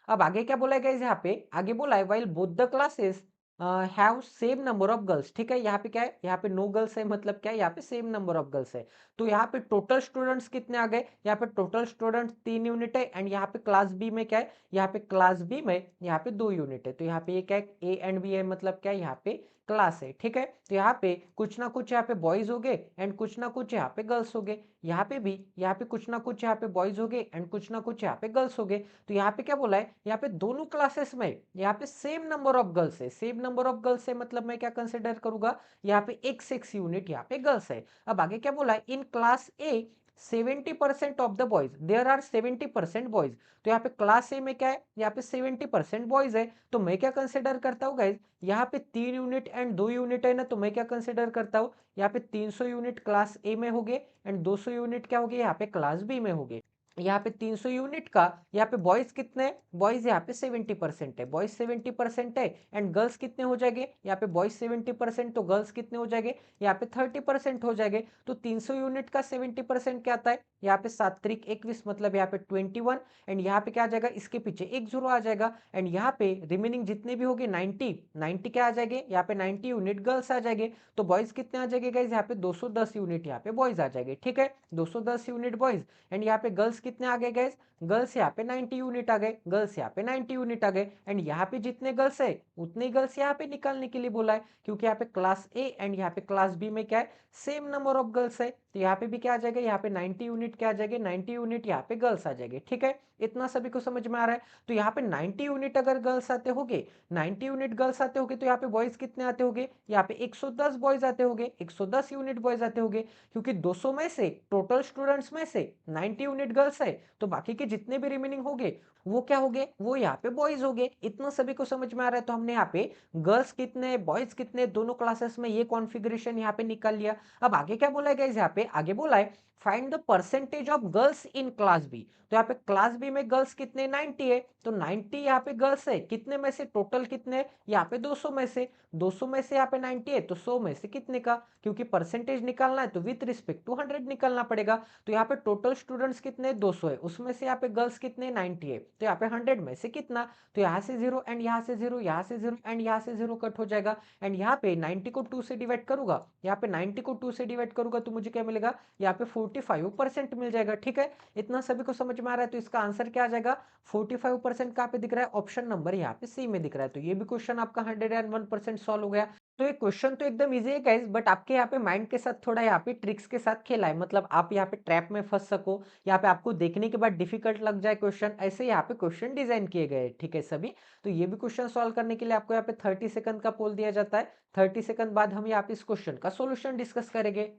अब आगे क्या बोला है गाइस, यहाँ पे आगे बोला है while both the classes have same number of girls, ठीक है। यहाँ पे क्या है, यहाँ पे नो गर्ल्स है, मतलब क्या है, यहाँ पे सेम नंबर ऑफ गर्ल्स है। तो यहाँ पे टोटल स्टूडेंट्स कितने आ गए, यहाँ पे टोटल स्टूडेंट्स 3 यूनिट है। एंड यहाँ पे क्लास बी में क्या है, यहाँ पे क्लास बी में यहाँ पे 2 यूनिट है। तो यहाँ पे ये क्या है, ए एंड बी है, मतलब क्या है, यहाँ पे क्लास है, ठीक है। तो यहाँ पे कुछ ना कुछ यहाँ पे बॉयज हो गए एंड कुछ ना कुछ यहाँ पे गर्ल्स हो गए। यहाँ पे भी यहाँ पे कुछ ना कुछ यहाँ पे बॉयज हो गए एंड कुछ ना कुछ यहाँ पे गर्ल्स हो गए। तो यहाँ पे क्या बोला है, यहाँ पे दोनों क्लासेस में यहाँ पे सेम नंबर ऑफ गर्ल्स है। सेम नंबर ऑफ गर्ल्स है मतलब मैं क्या कंसिडर करूंगा, यहाँ पे एक 6 यूनिट यहाँ पे गर्ल्स है। अब आगे क्या बोला है, in class A 70% of the boys, there are 70% boys. तो यहाँ पे क्लास ए में क्या है, यहाँ पे 70% बॉयज है। तो मैं क्या कंसिडर करता हूँ गाइज, यहाँ पे 3 यूनिट एंड 2 यूनिट है ना, तो मैं क्या कंसिडर करता हूँ, यहाँ पे 300 यूनिट क्लास ए में हो गए एंड 200 यूनिट क्या हो गए, यहाँ पे क्लास बी में हो गए। यहाँ पे 300 यूनिट का यहाँ पे बॉयज कितने हैं, बॉयज यहाँ पे 70% है, बॉयज 70% है। एंड गर्ल्स कितने हो जाएंगे, यहाँ पे बॉयज 70% तो गर्ल्स कितने हो जाएंगे, यहाँ पे 30% हो जाएंगे। तो 300 यूनिट का 70% क्या आता है, यहाँ पे 7 त्रिक 21, मतलब यहाँ पे 21। एंड यहाँ पे क्या आ जाएगा, इसके पीछे एक जीरो आ जाएगा। एंड यहाँ पे रिमेनिंग जितने भी हो गए 90 क्या आ जाएंगे, यहाँ पे 90 यूनिट गर्ल्स आ जाएंगे। तो बॉयज कितने आ जाएंगे गाइज, यहाँ पे 210 यूनिट यहाँ पे बॉयज आ जाएंगे, ठीक है। 210 यूनिट बॉयज। एंड यहाँ पे गर्ल्स कितने आ गए गाइस, गर्ल्स यहाँ पे 90 यूनिट आ गए, गर्ल्स यहाँ पे 90 यूनिट आ गए। एंड यहाँ पे जितने गर्ल्स है उतने गर्ल्स यहाँ पे निकालने के लिए बोला है, क्योंकि यहाँ पे क्लास ए एंड यहाँ पे क्लास बी में क्या है, सेम नंबर ऑफ गर्ल्स है। तो यहाँ पे भी क्या आ जाएगा, यहाँ पे 90 यूनिट क्या आ जाएगा, 90 यूनिट यहाँ पे गर्ल्स आ जाएंगे, ठीक है। इतना सभी को समझ में आ रहा है। तो यहाँ पे 90 यूनिट अगर गर्ल्स आते होंगे, 90 यूनिट गर्ल्स आते होंगे, तो यहाँ पे बॉयज कितने आते होंगे, यहाँ पे 110 बॉयज आते होंगे, 110 यूनिट बॉयज आते होंगे। क्योंकि 200 में से टोटल स्टूडेंट्स में से 90 यूनिट गर्ल्स है, तो बाकी के जितने भी रिमेनिंग हो गए वो क्या हो गए, वो यहाँ पे बॉयज हो गए। इतना सभी को समझ में आ रहा है। तो हमने यहाँ पे गर्ल्स कितने बॉयज कितने दोनों क्लासेस में ये कॉन्फ़िगरेशन यहाँ पे निकाल लिया। अब आगे क्या बोला है गाइस, यहाँ पे आगे बोला है find the percentage of girls in class B. तो यहाँ पे क्लास बी में गर्ल्स कितने 90 है, तो 90 यहाँ पे गर्ल्स है, कितने में से, टोटल कितने, यहाँ पे 200 में से। 200 में से यहाँ पे 90 है, तो 100 में से कितने का, क्योंकि परसेंटेज निकालना है तो विथ रिस्पेक्ट टू 100 निकालना पड़ेगा। तो यहाँ पे टोटल स्टूडेंट्स कितने 200 है, उसमें से यहाँ पे गर्ल्स कितने 90 है, तो यहाँ पे 100 में से कितना, तो यहाँ से जीरो एंड यहाँ से जीरो, यहाँ से जीरो एंड यहाँ से जीरो कट हो जाएगा। एंड यहाँ पे 90 को 2 से डिवाइड करूंगा, यहाँ पे 90 को 2 से डिवाइड करूंगा तो मुझे क्या मिलेगा, यहाँ पे 45% मिल जाएगा, ठीक है। इतना सभी को समझ में आ रहा है। तो इसका आंसर क्या आ जाएगा, 45% कहाँ पे दिख रहा है, ऑप्शन नंबर यहाँ पे सी में दिख रहा है। तो ये भी क्वेश्चन आपका 101% सॉल्व हो गया। तो ये क्वेश्चन तो एकदम इजी है गाइस, बट आपके यहाँ पे माइंड के साथ थोड़ा यहाँ पे ट्रिक्स के साथ खेला है, मतलब आप यहाँ पे ट्रैप में फंस सको, यहाँ पे आपको देखने के बाद डिफिकल्ट लग जाए क्वेश्चन, ऐसे यहाँ पे क्वेश्चन डिजाइन किए गए, ठीक है सभी। तो ये भी क्वेश्चन सॉल्व करने के लिए आपको यहाँ पे 30 सेकंड का पोल दिया जाता है। 30 सेकंड बाद हम यहाँ पे इस क्वेश्चन का सोल्यूशन डिस्कस करेंगे।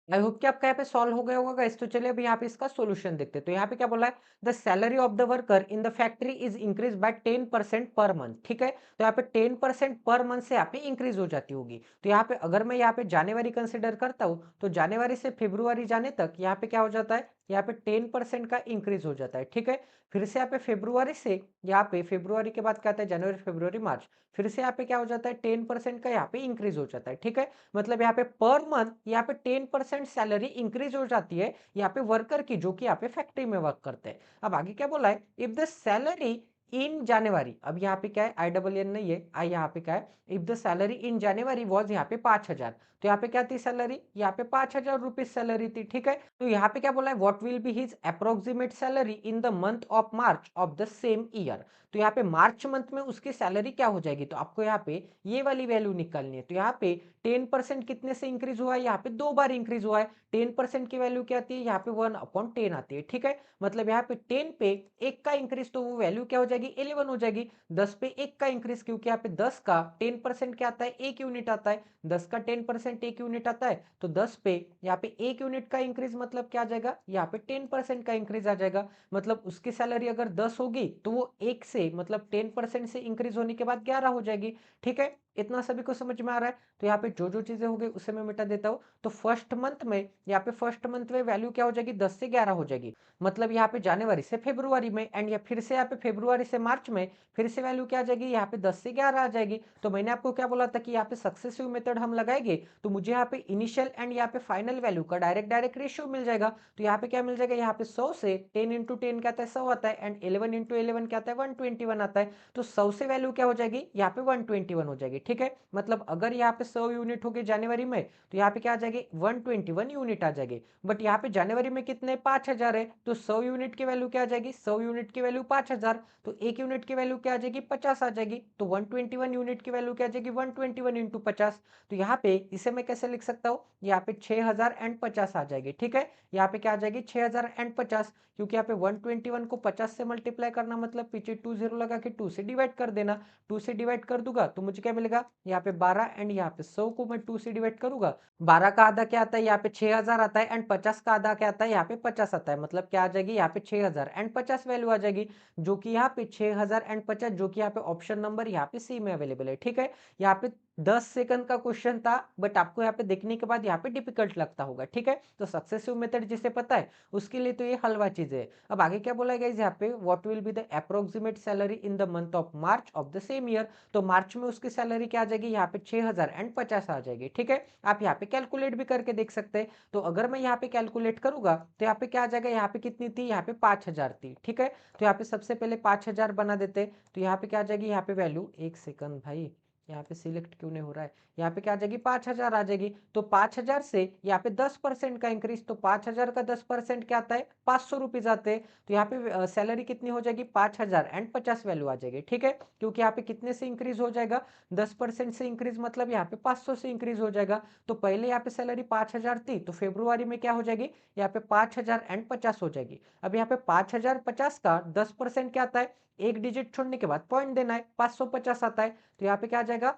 आई होप कि आपका यहाँ पे सॉल्व हो गया होगा गाइस। तो चलिए अभी यहाँ पे इसका सॉल्यूशन देखते हैं। तो यहाँ पे क्या बोला है, the salary of the worker in the factory is increase by 10% per month. ठीक है, तो यहाँ पे 10% पर मंथ से यहाँ पे इंक्रीज हो जाती होगी। तो यहाँ पे अगर मैं यहाँ पे जनवरी कंसिडर करता हूँ तो जनवरी से फरवरी जाने तक यहाँ पे क्या हो जाता है, यहाँ पे 10% का इंक्रीज हो जाता है। ठीक है, फिर से यहाँ पे फरवरी से, यहाँ पे फरवरी के बाद क्या आता है, जनवरी फरवरी मार्च, फिर से यहाँ पे क्या हो जाता है, 10% का यहाँ पे इंक्रीज हो जाता है। ठीक है, मतलब यहाँ पे पर मंथ यहाँ पे 10% सैलरी इंक्रीज हो जाती है यहाँ पे वर्कर की, जो कि यहाँ पे फैक्ट्री में वर्क करते हैं। अब आगे क्या बोला है, इफ द सैलरी इन जनवरी, अब यहाँ पे क्या है, आई डबल एन नहीं है, आई यहाँ पे क्या है, if the salary in January was यहाँ पे 5,000, तो यहाँ पे क्या थी सैलरी, यहाँ पे 5,000 रुपीज सैलरी थी। ठीक है, तो यहाँ पे क्या बोला है, what will be his approximate salary in the month of March of the same year. तो यहाँ पे मार्च मंथ में उसकी सैलरी क्या हो जाएगी, तो आपको यहाँ पे ये वाली वैल्यू निकालनी है। तो यहाँ पे 10% कितने से इंक्रीज हुआ है, यहाँ पे 2 बार इंक्रीज हुआ है। 10% की वैल्यू क्या आती है, यहाँ पे 1/10 आती है। ठीक है, मतलब यहाँ पे 10 पे 1 का इंक्रीज, तो वो वैल्यू क्या हो जाएगी, 11 हो जाएगी। 10 पे 1 का इंक्रीज, क्योंकि यहाँ पे 10 का 10% क्या आता है, 1 यूनिट आता है। 10 का 10% 1 यूनिट आता है, तो 10 पे यहाँ पे 1 यूनिट का इंक्रीज मतलब क्या आ जाएगा, यहाँ पे 10% का इंक्रीज आ जाएगा। मतलब उसकी सैलरी अगर 10 होगी तो वो 1 से मतलब 10% से इंक्रीज होने के बाद 11 हो जाएगी। ठीक है, इतना सभी को समझ में आ रहा है। तो यहाँ पे जो जो चीजें हो गई उसे मैं मिटा देता हूँ। तो फर्स्ट मंथ में, यहाँ पे फर्स्ट मंथ में वैल्यू क्या हो जाएगी, 10 से 11 हो जाएगी। मतलब यहाँ पे जनवरी से फरवरी में, एंड या फिर से यहाँ पे फरवरी से मार्च में फिर से वैल्यू क्या आ जाएगी, यहाँ पे 10 से 11 आ जाएगी। तो मैंने आपको क्या बोला था कि यहाँ पे सक्सेसिव मेथड हम लगाएंगे तो मुझे यहाँ पे इनिशियल एंड यहाँ पे फाइनल वैल्यू का डायरेक्ट डायरेक्ट रेशियो मिल जाएगा। तो यहाँ पे क्या मिल जाएगा, यहाँ पे 100 से 10 इंटू 10 क्या आता है, 100 आता है, एंड 11 इंटू 11 क्या आता है, 121 आता है। तो 100 से वैल्यू क्या हो जाएगी, यहाँ पे 121 हो जाएगी। ठीक है, मतलब अगर यहाँ पे 100 यूनिट हो गए जनवरी में, तो यहाँ पे क्या आ जाएगी, 121 यूनिट आ जाएगी। बट यहाँ पे जनवरी में कितने, 5,000 है, तो 100 यूनिट की वैल्यू क्या आ जाएगी, 100 यूनिट की वैल्यू 5,000, तो 1 यूनिट की वैल्यू क्या आ जाएगी, 50 आ जाएगी। तो 121 यूनिट की वैल्यू क्या आ जाएगी, 121 इंटू 50। तो यहाँ पे इसे मैं कैसे लिख सकता हूँ, यहाँ पे 6,050 आ जाएगी। ठीक है, यहाँ पे क्या आ जाएगी, 6,050, क्योंकि यहाँ पे 121 को 50 से मल्टीप्लाई करना मतलब पीछे 2 0 लगा के 2 से डिवाइड कर देना। 2 से डिवाइड कर दूंगा तो मुझे क्या मिलेगा, यहाँ पे 12, एंड यहाँ पे 100 को मैं 2 से डिवाइड करूंगा, 12 का आधा क्या आता है, यहाँ पे 6,000 आता है, एंड 50 का आधा क्या आता है, यहाँ पे 50 आता है। मतलब क्या आ जाएगी, यहाँ पे 6,050 वैल्यू आ जाएगी, जो कि यहाँ पे 6,050, जो कि यहाँ पे ऑप्शन नंबर यहाँ पे सी में अवेलेबल है। ठीक है, यहाँ पे 10 सेकंड का क्वेश्चन था, बट आपको यहाँ पे देखने के बाद यहाँ पे डिफिकल्ट लगता होगा। ठीक है, तो सक्सेसिव मेथड जिसे पता है उसके लिए तो ये हलवा चीज है। अब आगे क्या बोला गया यहाँ पे, what will be the approximate salary in the month of March of the same year. तो मार्च में उसकी सैलरी क्या आ जाएगी, यहाँ पे 6,050 आ जाएगी। ठीक है, आप यहाँ पे कैलकुलेट भी करके देख सकते हैं। तो अगर मैं यहाँ पे कैलकुलेट करूंगा तो यहाँ पे क्या आ जाएगा, यहाँ पे कितनी थी, यहाँ पे 5,000 थी। ठीक है, तो यहाँ पे सबसे पहले 5,000 बना देते, तो यहाँ पे क्या आ जाएगी, यहाँ पे वैल्यू, एक सेकंड भाई, यहाँ पे सिलेक्ट क्यों नहीं हो रहा है, यहाँ पे क्या आ जाएगी, 5,000 आ जाएगी। तो 5,000 से यहाँ पे 10% का इंक्रीज, तो 5,000 का 10% क्या आता है, 500 रुपीज आते हैं। तो यहाँ पे सैलरी कितनी हो जाएगी, 5,050 वैल्यू आ जाएगी। ठीक है, क्योंकि यहाँ पे कितने से इंक्रीज हो जाएगा, 10% से इंक्रीज, मतलब यहाँ पे 500 से इंक्रीज हो जाएगा। तो पहले यहाँ पे सैलरी 5,000 थी, तो फरवरी में क्या हो जाएगी, यहाँ पे 5,050 हो जाएगी। अब यहाँ पे 5,050 का 10% क्या आता है, एक डिजिट छोड़ने के बाद पॉइंट देना है, 550 आता है। तो यहाँ पे क्या आ जाएगा,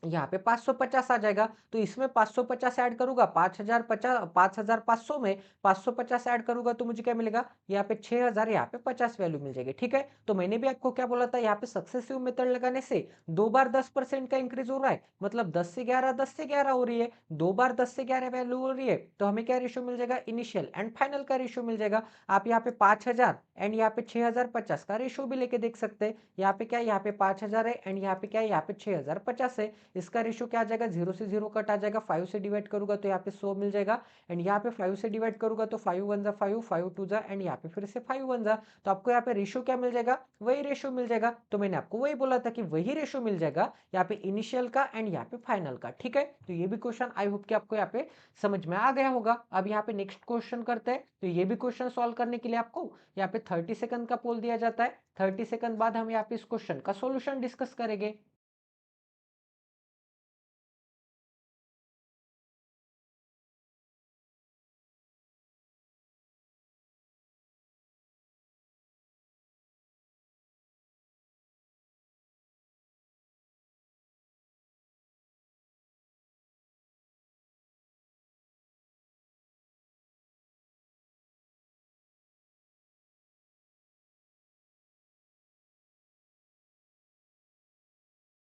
यहाँ पे 550 आ जाएगा। तो इसमें 550 ऐड करूंगा, 5,050, 5,500 में 550 ऐड करूंगा तो मुझे क्या मिलेगा, यहाँ पे 6,000, यहाँ पे 50 वैल्यू मिल जाएगी। ठीक है, तो मैंने भी आपको क्या बोला था, यहाँ पे सक्सेसिव मेथड लगाने से 2 बार 10% का इंक्रीज हो रहा है, मतलब 10 से 11, 10 से 11 हो रही है, 2 बार 10 से 11 वैल्यू हो रही है, तो हमें क्या रेशियो मिल जाएगा, इनिशियल एंड फाइनल का रेशियो मिल जाएगा। आप यहाँ पे 5,000 एंड यहाँ पे 6,050 का रेशियो भी लेके देख सकते हैं। यहाँ पे क्या है, यहाँ पे 5,000 है, एंड यहाँ पे क्या है, यहाँ पे 6,050 है। इसका रेशियो क्या आ जाएगा, 0 से 0 कट आ जाएगा, 5 से डिवाइड करूंगा तो यहाँ पे 100 मिल जाएगा, एंड यहाँ पे 5 से डिवाइड करूंगा तो 5 1 जा 5, 5 2 जा, एंड यहाँ पे फिर से 5 1 जा। तो आपको यहाँ पे रेशियो क्या मिल जाएगा, वही रेशियो मिल जाएगा। तो मैंने आपको वही बोला था कि वही रेशियो मिल जाएगा यहाँ पे इनिशियल का एंड यहाँ पे फाइनल का। ठीक है, तो ये भी क्वेश्चन आई होप कि आपको यहाँ पे समझ में आ गया होगा। अब यहाँ पे नेक्स्ट क्वेश्चन करते हैं। तो ये भी क्वेश्चन सॉल्व करने के लिए आपको यहाँ पे 30 सेकंड का पोल दिया जाता है। 30 सेकंड बाद हम यहाँ पे इस क्वेश्चन का सॉल्यूशन डिस्कस करेंगे।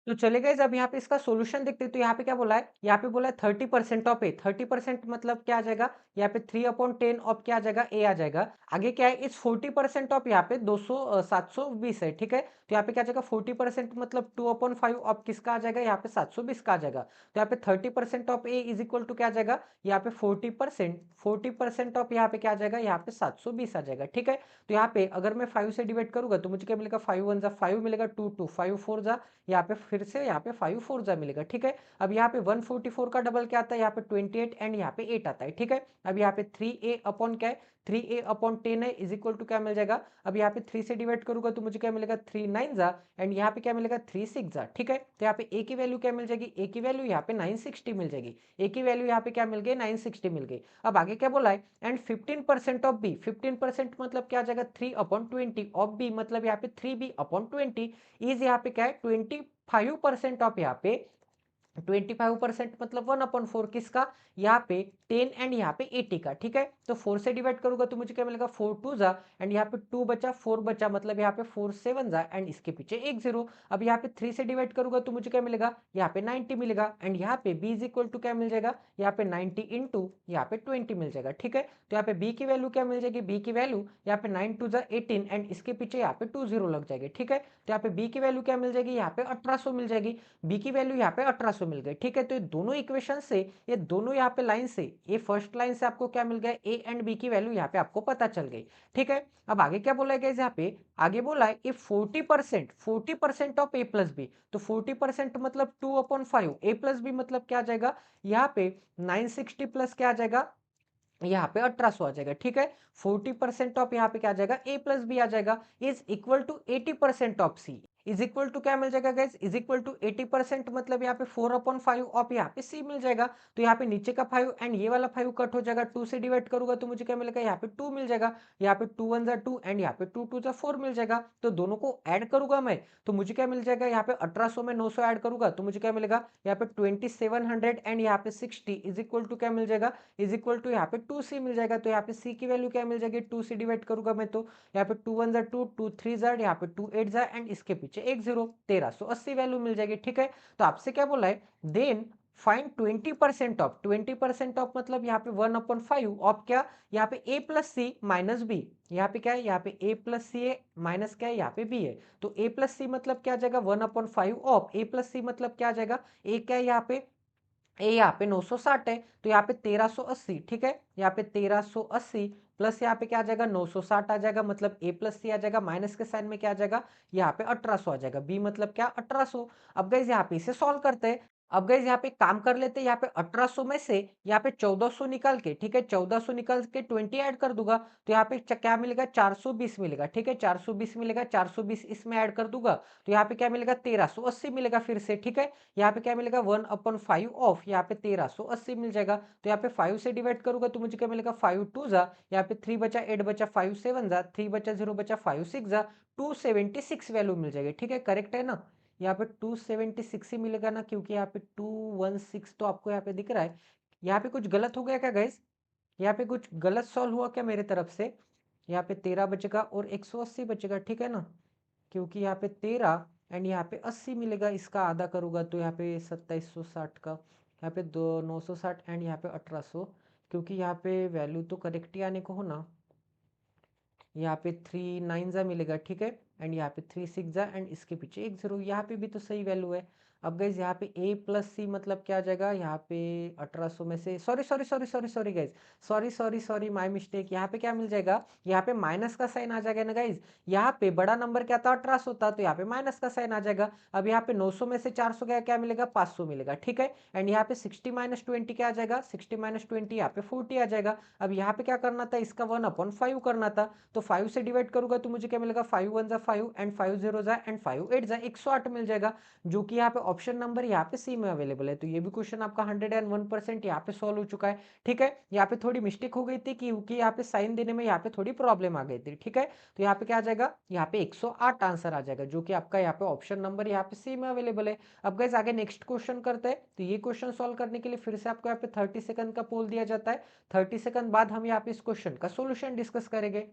तो चलिए गाइस अब यहाँ पे इसका सॉल्यूशन देखते हैं। तो यहाँ पे क्या बोला है, यहाँ पे बोला है 30% ऑफ ए। 30% मतलब क्या आ जाएगा, यहाँ पे 3/10 ऑफ क्या आ जाएगा, ए आ जाएगा। आगे क्या है, इस 40% ऑफ यहाँ पे 720 है, ठीक है। तो यहाँ पे क्या आ जाएगा 40% मतलब 2/5 ऑफ किसका आ जाएगा, यहाँ पे 720 का आ जाएगा। तो यहाँ पे 30% of A is equal to क्या आ जाएगा, यहाँ पे 40% ऑफ यहाँ पे क्या आ जाएगा, यहाँ पे 720 आ जाएगा, ठीक है। तो यहाँ पे अगर मैं 5 से डिवाइड करूंगा तो मुझे क्या मिलेगा, 5 1 जा 5 मिलेगा, 2 2 5 4 जा यहाँ पे फिर से यहाँ पे 5 4 जा मिलेगा, ठीक है। अब यहाँ पे 144 का डबल क्या आता है, यहाँ पे 28 एंड यहाँ पे 8 आता है, ठीक है। अब यहाँ पे 3a अपॉन क्या है, 3a/10 है इज इक्वल टू क्या मिल जाएगा। अब यहाँ पे 3 से डिवाइड करूंगा तो मुझे क्या मिलेगा, 3 9 जा एंड यहाँ पे क्या मिलेगा, 3 6 जा, ठीक है। तो यहाँ पे a की वैल्यू क्या मिल जाएगी, a की वैल्यू यहाँ पे 960 मिल जाएगी। a की वैल्यू यहाँ पे क्या मिल गई, 960 मिल गई। अब आगे क्या बोला है, एंड 15% ऑफ b। 15% मतलब क्या आ जाएगा, 3/20 ऑफ b मतलब यहाँ पे 3b/20 इज यहाँ पे क्या है 25% ऑफ यहाँ पे 25% मतलब 1/4 किसका, यहाँ पे 10 एंड यहाँ पे 80 का, ठीक है। तो 4 से डिवाइड करूंगा तो मुझे क्या मिलेगा, 4 2 जा एंड यहाँ पे 2 बचा 4 बचा मतलब यहाँ पे 4 7 जा एंड इसके पीछे एक जीरो। अब यहाँ पे 3 से डिवाइड करूंगा तो मुझे क्या मिलेगा, यहाँ पे 90 मिलेगा एंड यहाँ पे b इज इक्वल टू क्या मिल जाएगा, यहाँ पे 90 इंटू यहाँ पे 20 मिल जाएगा, ठीक है। तो यहाँ पे b की वैल्यू क्या मिल जाएगी, b की वैल्यू यहाँ पे 9 2 जा 18 एंड इसके पीछे यहाँ पे 2 0 लग जाएगी, ठीक है। तो यहाँ पे b की वैल्यू क्या मिल जाएगी, यहाँ पे 1800 मिल जाएगी। बी की वैल्यू यहाँ पे 1800 मिल गई, ठीक है। तो ये दोनों इक्वेशन से, ये दोनों यहाँ पे लाइन से, ये फर्स्ट लाइन से आपको क्या मिल गया, ए एंड बी की वैल्यू यहाँ पे आपको पता चल गई, ठीक है। अब आगे क्या बोला है यहाँ पे, आगे बोला है if 40% of A plus B. तो 40% मतलब 2/5, ए प्लस बी मतलब क्या आ जाएगा, यहाँ पे 960 प्लस क्या आ जाएगा, यहाँ पे 1800 आ जाएगा, ठीक है। 40% ऑफ यहाँ पे क्या आ जाएगा, ए प्लस बी आ जाएगा is equal to 80% of C is equal to क्या मिल जाएगा गाइस, इज इक्वल टू 80% मतलब यहाँ पे 4/5 ऑफ यहाँ पे सी मिल जाएगा। तो यहाँ पे नीचे का 5 एंड ये वाला 5 कट हो जाएगा, 2 से डिवाइड करूंगा तो मुझे क्या मिलेगा, यहाँ पे 2 मिल जाएगा। यहाँ पे 2 1 जा 2 एंड यहाँ पे 2 2 जा 4 मिल जाएगा। तो दोनों को ऐड करूंगा मैं तो मुझे क्या मिल जाएगा, यहाँ पे 1800 में 900 ऐड करूंगा तो मुझे क्या मिलेगा, यहाँ पे 2700 एंड यहाँ पे 60 इज इक्वल टू क्या मिल जाएगा, इज इक्वल टू यहाँ पे 2c मिल जाएगा। तो यहाँ पे c की वैल्यू क्या मिल जाएगी, 2 से डिवाइड करूंगा मैं तो यहाँ पे 2 1 जा 2 2 3 जा यहाँ पे 2 8 जा एंड इसके पीछे एक जीरो, 1380 वैल्यू मिल जाएगी, ठीक है। तो आपसे क्या बोला है, देन फाइंड 20% ऑफ। 20% ऑफ मतलब यहाँ पे 1/5 ऑफ क्या, यहाँ पे a plus C minus B. यहाँ पे क्या है, यहाँ पे a प्लस सी है माइनस क्या है, यहाँ पे b है। तो a प्लस सी मतलब क्या आ जाएगा, 1/5 ऑफ a प्लस सी मतलब क्या आ जाएगा, a क्या है यहाँ पे, ए यहाँ पे 960 है तो यहाँ पे 1380, ठीक है। यहाँ पे 1380 प्लस यहाँ पे क्या आ जाएगा, 960 आ जाएगा मतलब ए प्लस सी आ जाएगा, माइनस के साइन में क्या आ जाएगा, यहाँ पे 1800 आ जाएगा, बी मतलब क्या 1800। अब गाइस यहाँ पे इसे सॉल्व करते हैं। अब गाइस यहाँ पे काम कर लेते हैं, यहाँ पे 1800 में से यहाँ पे 1400 निकाल के, ठीक है, 1400 निकाल के 20 ऐड कर दूंगा तो यहाँ पे क्या मिलेगा, 420 मिलेगा, ठीक है। 420 मिलेगा, 420 इसमें ऐड कर दूंगा तो यहाँ पे क्या मिलेगा, 1380 मिलेगा फिर से, ठीक है। यहाँ पे क्या मिलेगा, 1/5 ऑफ यहाँ पे 1380 मिल जाएगा। तो यहाँ पे 5 से डिवाइड करूंगा तो मुझे क्या मिलेगा, 5 2 जा यहाँ पे 3 बचा 8 बचा 5 7 जा 3 बचा 0 बचा 5 6 जा 276 वैल्यू मिल जाएगी, ठीक है। करेक्ट है ना, यहाँ पे 276 ही मिलेगा ना, क्योंकि यहाँ पे 216 तो आपको यहाँ पे दिख रहा है। यहाँ पे कुछ गलत हो गया क्या गाइस, यहाँ पे कुछ गलत सॉल्व हुआ क्या मेरे तरफ से, यहाँ पे 13 बचेगा और 180 बचेगा, ठीक है ना। क्योंकि यहाँ पे 13 एंड यहाँ पे 80 मिलेगा, इसका आधा करूँगा तो यहाँ पे 2760 का, यहाँ पे 960 एंड यहाँ पे 1800, क्योंकि यहाँ पे वैल्यू तो करेक्ट ही आने को हो ना। यहाँ पे 3 9 जा मिलेगा, ठीक है। एंड यहाँ पे 3 6 जा एंड इसके पीछे एक जीरो, यहाँ पे भी तो सही वैल्यू है। अब गाइज यहाँ पे a प्लस सी मतलब क्या आ जाएगा, यहाँ पे 1800 में से sorry sorry sorry sorry sorry guys, sorry sorry sorry my mistake, यहाँ पे क्या मिल जाएगा, यहाँ पे माइनस का साइन आ जाएगा ना गाइज। यहाँ पे बड़ा नंबर क्या था, 1800 था, तो यहाँ पे माइनस का साइन आ जाएगा। अब यहाँ पे 900 में से 400 गया, क्या मिलेगा, 500 मिलेगा, ठीक है। एंड यहाँ पे 60 माइनस 20 क्या आ जाएगा, 60 माइनस 20 यहाँ पे 40 आ जाएगा। अब यहाँ पे क्या करना था, इसका 1/5 करना था तो 5 से डिवाइड करूंगा तो मुझे क्या मिलेगा, 5 1 जा 5 एंड 5 0 जा एंड 5 8 जा 108 मिल जाएगा, जो कि यहाँ पे ऑप्शन नंबर यहाँ पे सी में अवेलेबल है। तो ये भी क्वेश्चन आपका 101% यहाँ पे सॉल्व हो चुका है, ठीक है। यहाँ पे थोड़ी मिस्टेक हो गई थी क्योंकि यहाँ पे साइन देने में यहाँ पे थोड़ी प्रॉब्लम आ गई थी, ठीक है। तो यहाँ पे क्या आ जाएगा, यहाँ पे 108 आंसर आ जाएगा, जो कि आपका यहाँ पे ऑप्शन नंबर यहाँ पे सी में अवेलेबल है। अब गाइस आगे नेक्स्ट क्वेश्चन करते हैं। तो ये क्वेश्चन सॉल्व करने के लिए फिर से आपको यहाँ पे 30 सेकंड का पोल दिया जाता है। 30 सेकंड बाद हम यहाँ पे इस क्वेश्चन का सोल्यूशन डिस्कस करेंगे।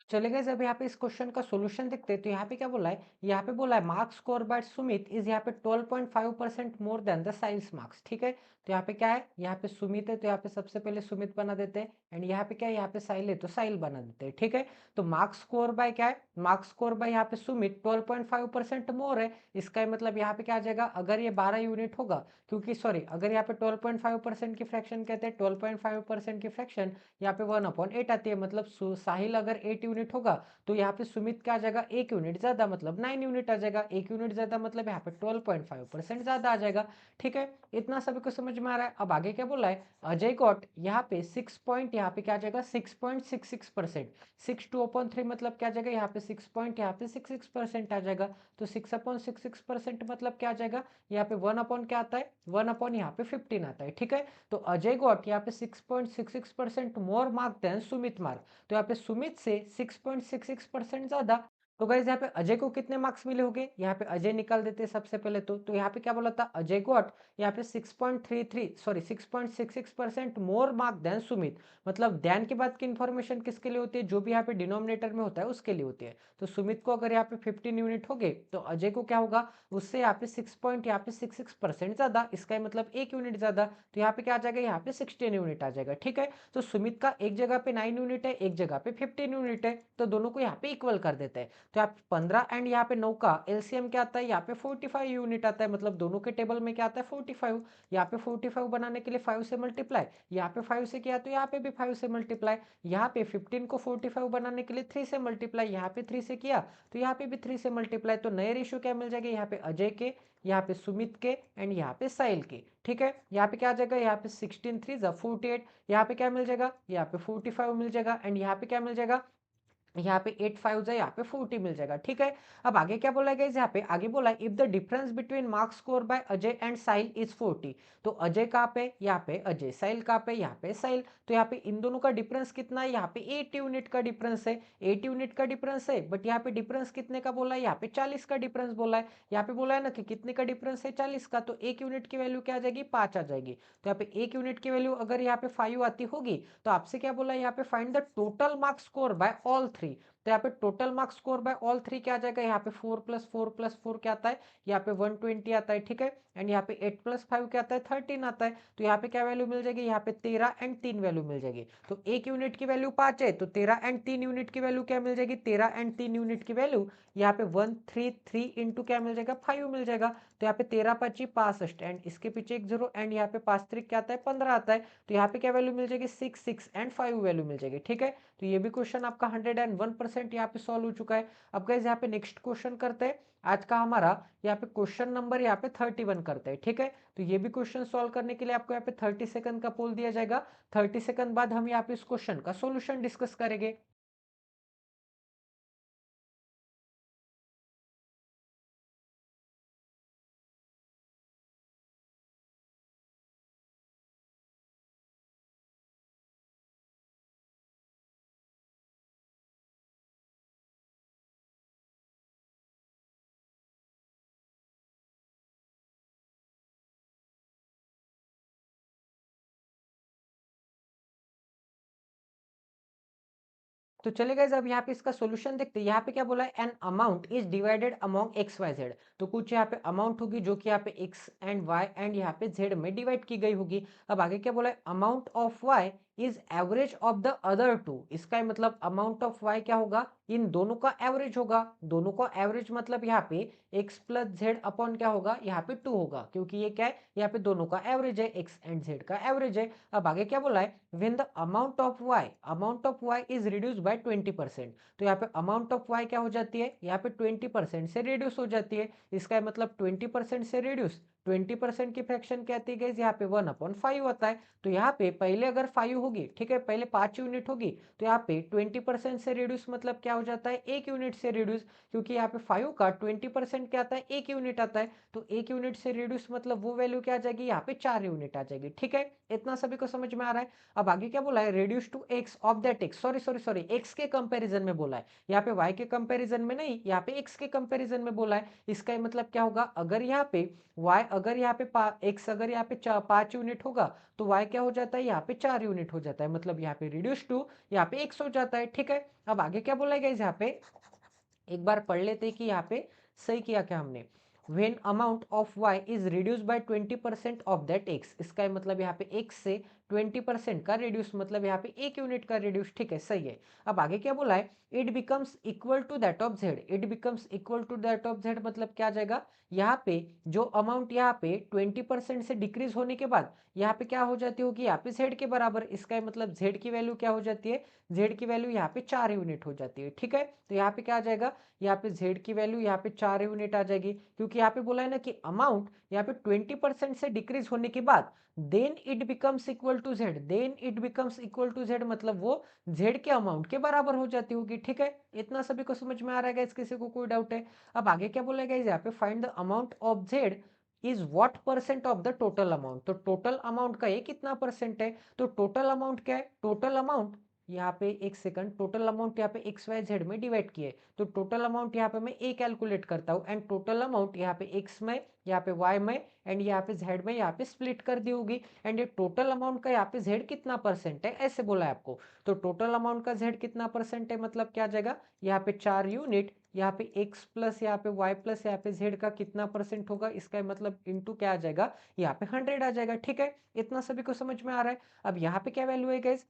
चले गए जब यहाँ पे इस क्वेश्चन का सॉल्यूशन देखते हैं तो यहाँ पे क्या बोला है, यहाँ पे बोला है marks score bye Sumit is यहाँ पे 12.5% मोर देन द साइंस मार्क्स। ठीक है, तो यहाँ पे क्या है, यहाँ पे सुमित है तो यहाँ पे सबसे पहले सुमित बना देते हैं, एंड यहाँ पे क्या है, यहाँ पे साहिल है तो साहिल बना देते हैं। ठीक है, तो मार्क्स स्कोर बाय क्या है, मार्क्स स्कोर बाय यहाँ पे सुमित 12.5% मोर है। इसका मतलब यहाँ पे क्या आ जाएगा, अगर ये 12 यूनिट होगा, क्योंकि सॉरी अगर यहाँ पे 12.5% की फ्रैक्शन कहते हैं, 12.5% की फ्रैक्शन यहाँ पे 1/8 आती है, मतलब साहिल अगर 8 यूनिट होगा तो यहाँ पे सुमित क्या आ जाएगा, 1 यूनिट ज्यादा, मतलब 9 यूनिट आ जाएगा। 1 यूनिट ज्यादा मतलब यहाँ पे 12.5% ज्यादा आ जाएगा। ठीक है, इतना सभी को समझ में आ रहा है। अब आगे क्या बोला है, अजय गॉट यहाँ पे 6 पॉइंट, यहाँ पे क्या आ जाएगा 6.66%। 6/2/3 मतलब क्या आ जाएगा, यहाँ पे 6 पॉइंट, यहाँ पे 66% आ जाएगा। तो 6/66% मतलब क्या आ जाएगा, यहाँ पे 1 अपॉन क्या आता है, 1 अपॉन यहाँ पे 15 आता है। ठीक है, तो अजय गॉट यहाँ पे 6.66% more mark than Sumit mark. तो यहाँ पे सुमित से 6.66% ज्यादा। तो गाइज यहाँ पे अजय को कितने मार्क्स मिले होंगे, यहाँ पे अजय निकाल देते हैं सबसे पहले। तो यहाँ पे क्या बोला था, अजय गॉट यहाँ पे 6.66% मोर मार्क देन सुमित। मतलब ध्यान के बाद की इंफॉर्मेशन किसके लिए होती है, जो भी यहाँ पे डिनोमिनेटर में होता है उसके लिए होती है। तो सुमित को अगर यहाँ पे 15 यूनिट हो गए तो अजय को क्या होगा, उससे यहाँ पे 6.66% ज्यादा, इसका मतलब 1 यूनिट ज्यादा। तो यहाँ पे क्या आ जाएगा, यहाँ पे 16 यूनिट आ जाएगा। ठीक है, तो सुमित का एक जगह पे 9 यूनिट है, एक जगह पे 15 यूनिट है, तो दोनों को यहाँ पे इक्वल कर देते हैं। तो यहाँ 15 एंड यहाँ पे 9 का एलसीएम क्या आता है, यहाँ पे 45 यूनिट आता है, मतलब दोनों के टेबल में क्या आता है 45। यहाँ पे 45 बनाने के लिए 5 से मल्टीप्लाई, यहाँ पे 5 से किया तो यहाँ पे भी 5 से मल्टीप्लाई, यहाँ पे 15 को 45 बनाने के लिए 3 से मल्टीप्लाई, यहाँ पे 3 से किया तो यहाँ पे भी 3 से मल्टीप्लाई। तो नए रेशियो क्या मिल जाएगा, यहाँ पे अजय के, यहाँ पे सुमित के एंड यहाँ पे साहिल के। ठीक है, यहाँ पे क्या आ जाएगा, यहाँ पे 16 3 48, यहाँ पे क्या मिल जाएगा, यहाँ पे 45 मिल जाएगा, एंड यहाँ पे क्या मिल जाएगा, यहाँ पे 8 5 जाए, यहाँ पे 40 मिल जाएगा। ठीक है, अब आगे क्या बोला गया, यहाँ पे आगे बोला if the difference between marks score bye Ajay and Sahil is 40। तो अजय कहाँ पे, यहाँ पे अजय, साहिल कहाँ पे, यहाँ पे साहिल। तो यहाँ पे इन दोनों का डिफरेंस कितना है, यहाँ पे 8 यूनिट का डिफरेंस है, 8 यूनिट का डिफरेंस है, बट यहाँ पे डिफरेंस कितने का बोला है, यहाँ पे 40 का डिफरेंस बोला है। यहाँ पे बोला है ना कि कितने का डिफरेंस है, 40 का, तो 1 यूनिट की वैल्यू क्या आ जाएगी, 5 आ जाएगी। तो यहाँ पे 1 यूनिट की वैल्यू अगर यहाँ पे 5 आती होगी तो आपसे क्या बोला है, यहाँ पे find the total marks score bye all three. तो यहाँ पे total marks score bye all three क्या आ जाएगा, यहाँ पे 4+4+4 क्या आता है, यहाँ पे 120 आता है। ठीक है, एंड यहाँ पे 8+5 क्या आता है, 13 आता है। तो यहाँ पे क्या वैल्यू मिल जाएगी, यहाँ पे 13 एंड 3 वैल्यू मिल जाएगी। तो 1 यूनिट की वैल्यू 5 है, तो 13 एंड 3 यूनिट की वैल्यू क्या मिल जाएगी, 13 एंड 3 यूनिट की वैल्यू यहाँ पे 133 इंटू क्या मिल जाएगा, 5 मिल जाएगा। तो यहाँ पे 13×5 = 65 एंड इसके पीछे एक 0, एंड यहाँ पे 5×3 क्या आता है, 15 आता है। तो यहाँ पे क्या वैल्यू मिल जाएगी, 6 6 एंड 5 वैल्यू मिल जाएगी। ठीक है, तो ये भी क्वेश्चन आपका 101% यहाँ पे सॉल्व हो चुका है। अब गाइस यहाँ पे नेक्स्ट क्वेश्चन करते हैं आज का हमारा, यहाँ पे क्वेश्चन नंबर यहाँ पे 31 करते हैं। ठीक है, तो ये भी क्वेश्चन सॉल्व करने के लिए आपको यहाँ पे 30 सेकंड का पोल दिया जाएगा। 30 सेकंड बाद हम यहाँ पे इस क्वेश्चन का सॉल्यूशन डिस्कस करेंगे। तो चले गए जब यहाँ पे इसका सॉल्यूशन देखते हैं, यहाँ पे क्या बोला है, an amount is divided among X Y Z. तो कुछ यहाँ पे अमाउंट होगी जो कि यहाँ पे एक्स एंड वाई एंड यहाँ पे जेड में डिवाइड की गई होगी। अब आगे क्या बोला है, amount of Y is average of the other two. इसका मतलब अमाउंट ऑफ वाई क्या होगा, इन दोनों का एवरेज होगा। दोनों का एवरेज मतलब यहाँ पे एक्स प्लस जेड अपॉन क्या होगा, यहाँ पे 2 होगा, क्योंकि ये क्या है, यहाँ पे दोनों का एवरेज है, एक्स एंड जेड का एवरेज है। अब आगे क्या बोला है, when the amount of Y is reduce by 20%। तो यहाँ पे अमाउंट ऑफ वाई क्या हो जाती है, यहाँ पे 20% से रिड्यूस हो जाती है। इसका मतलब 20% से रिड्यूस, 20% की फ्रैक्शन क्या आती है, यहाँ पे 1/5 होता है। तो यहाँ पे पहले अगर 5 होगी, ठीक है, पहले 5 यूनिट होगी, तो यहाँ पे 20% से रिड्यूस मतलब क्या हो जाता है, 1 यूनिट से रिड्यूस, क्योंकि यहाँ पे 5 का 20% क्या आता है, 1 यूनिट आता है। तो 1 यूनिट से रिड्यूस मतलब वो वैल्यू क्या आ जाएगी, यहाँ पे 4 यूनिट आ जाएगी। ठीक है, इतना सभी को समझ में आ रहा है। अब आगे क्या बोला है, reduce to X of that X, sorry X के कंपैरिजन में बोला है, यहाँ पे वाई के कंपैरिजन में नहीं, यहाँ पे एक्स के कंपैरिजन में बोला है। इसका मतलब क्या होगा, अगर यहाँ पे y अगर यहाँ पे एक्स अगर यहाँ पे 5 यूनिट होगा तो वाई क्या हो जाता है, यहाँ पे 4 यूनिट हो जाता है, मतलब यहाँ पे रिड्यूस टू यहाँ पे एक्स हो जाता है। ठीक है, अब आगे क्या बोला गया यहाँ पे, एक बार पढ़ लेते हैं कि यहाँ पे सही किया क्या हमने। When amount of Y is reduce by 20% of that X, इसका मतलब यहाँ पे एक्स से 20% का रिड्यूस, मतलब यहाँ पे 1 यूनिट का रिड्यूस। ठीक है, सही है। अब आगे क्या बोला है, it becomes equal to that of Z, it becomes equal to that of Z मतलब क्या आ जाएगा, यहाँ पे जो अमाउंट यहाँ पे 20% से डिक्रीज होने के बाद यहाँ पे क्या हो जाती होगी, यहाँ पे जेड के बराबर, इसका मतलब जेड की वैल्यू क्या हो जाती है, जेड की वैल्यू यहाँ पे 4 यूनिट हो जाती है। ठीक है, तो यहाँ पे क्या आ जाएगा, यहाँ पे z की वैल्यू यहाँ पे 4 यूनिट आ जाएगी, क्योंकि यहाँ पे बोला है ना कि अमाउंट यहाँ पे 20% से डिक्रीज होने के बाद then it becomes equal to Z, then it becomes equal to Z मतलब वो z के अमाउंट के बराबर हो जाती होगी। ठीक है, इतना सभी को समझ में आ रहा है, किसी को कोई डाउट है? अब आगे क्या बोला गया, यहाँ पे find the amount of z is what percent of the total amount, तो टोटल अमाउंट का ये कितना परसेंट है, तो टोटल अमाउंट क्या है, टोटल अमाउंट यहाँ पे एक सेकंड, टोटल अमाउंट यहाँ पे एक्स वाई जेड में डिवाइड किए, तो टोटल अमाउंट यहाँ पे मैं ए कैलकुलेट करता हूँ एंड टोटल अमाउंट यहाँ पे एक्स में, यहाँ पे वाई में एंड यहाँ पे जेड में यहाँ पे स्प्लिट कर दी होगी, एंड ये टोटल अमाउंट का यहाँ पे जेड कितना परसेंट है ऐसे बोला है आपको। तो टोटल अमाउंट का जेड कितना परसेंट है, मतलब क्या आ जाएगा, यहाँ पे 4 यूनिट, यहाँ पे एक्स प्लस यहाँ पे वाई प्लस यहाँ पे जेड का कितना परसेंट होगा, इसका मतलब इंटू क्या आ जाएगा, यहाँ पे 100 आ जाएगा। ठीक है, इतना सभी को समझ में आ रहा है? अब यहाँ पे क्या वैल्यू है गाइस,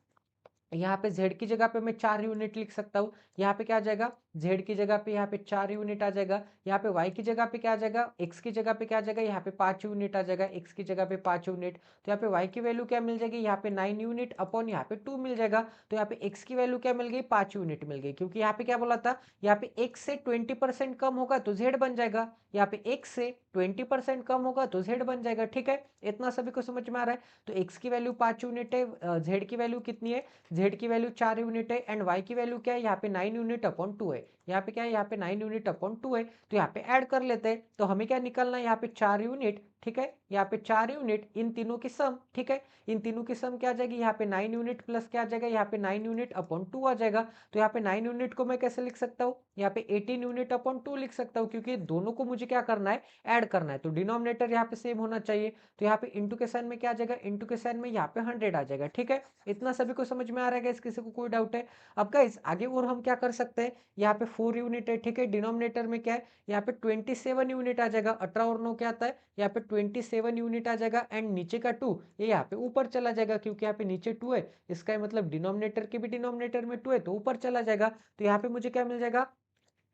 यहाँ पे z की जगह पे मैं 4 यूनिट लिख सकता हूँ, यहाँ पे क्या आ जाएगा, z की जगह पे यहाँ पे 4 यूनिट आ जाएगा, यहाँ पे y की जगह पे क्या आ जाएगा, x की जगह पे क्या आ जाएगा, यहाँ पे 5 यूनिट आ जाएगा, x की जगह पे 5 यूनिट, तो यहाँ पे y की वैल्यू क्या मिल जाएगी, यहाँ पे 9 यूनिट अपॉन यहाँ पे 2 मिल जाएगा, तो यहाँ पे x की वैल्यू क्या मिल गई, 5 यूनिट मिल गई, क्योंकि यहाँ पे क्या बोला था, यहाँ पे x से 20% कम होगा तो z बन जाएगा, यहाँ पे x से 20% कम होगा तो z बन जाएगा। ठीक है, इतना सभी को समझ में आ रहा है? तो x की वैल्यू 5 यूनिट है, z की वैल्यू कितनी है, z की वैल्यू 4 यूनिट है एंड y की वैल्यू क्या है, यहाँ पे 9 यूनिट अपॉन 2 है, यहाँ पे क्या है, यहाँ पे 9 यूनिट अपॉन 2 है, तो यहाँ पे ऐड कर लेते हैं, तो हमें क्या निकलना है, यहाँ पे 4 यूनिट। ठीक है, यहाँ पे 4 यूनिट इन तीनों की सम। ठीक है, इन तीनों की सम क्या आ जाएगी, यहाँ पे 9 यूनिट प्लस क्या आ जाएगा, यहाँ पे 9 यूनिट अपॉन 2 आ जाएगा, तो यहाँ पे 9 यूनिट को मैं कैसे लिख सकता हूँ, यहाँ पे 18 यूनिट अपॉन 2 लिख सकता हूँ, क्योंकि दोनों को मुझे क्या करना है, ऐड करना है, तो डिनोमिनेटर यहाँ पे सेम होना चाहिए, तो यहाँ पे इंटू के साइन में क्या आ जाएगा, इंटू के साइन में यहाँ पे 100 आ जाएगा। ठीक है, इतना सभी को समझ में आ रहा है, किसी को कोई डाउट है? अब गाइस आगे और हम क्या कर सकते हैं, यहाँ पे 4 यूनिट है। ठीक है, डिनोमिनेटर में क्या है, यहाँ पे 27 यूनिट आ जाएगा, 18 और 9 क्या आता है, यहाँ पे 27 यूनिट आ जाएगा एंड नीचे का 2 ये यहाँ पे ऊपर चला जाएगा, क्योंकि यहाँ पे नीचे 2 है, इसका मतलब डिनोमिनेटर के भी डिनोमिनेटर में 2 है तो ऊपर चला जाएगा, तो यहाँ पे मुझे क्या मिल जाएगा,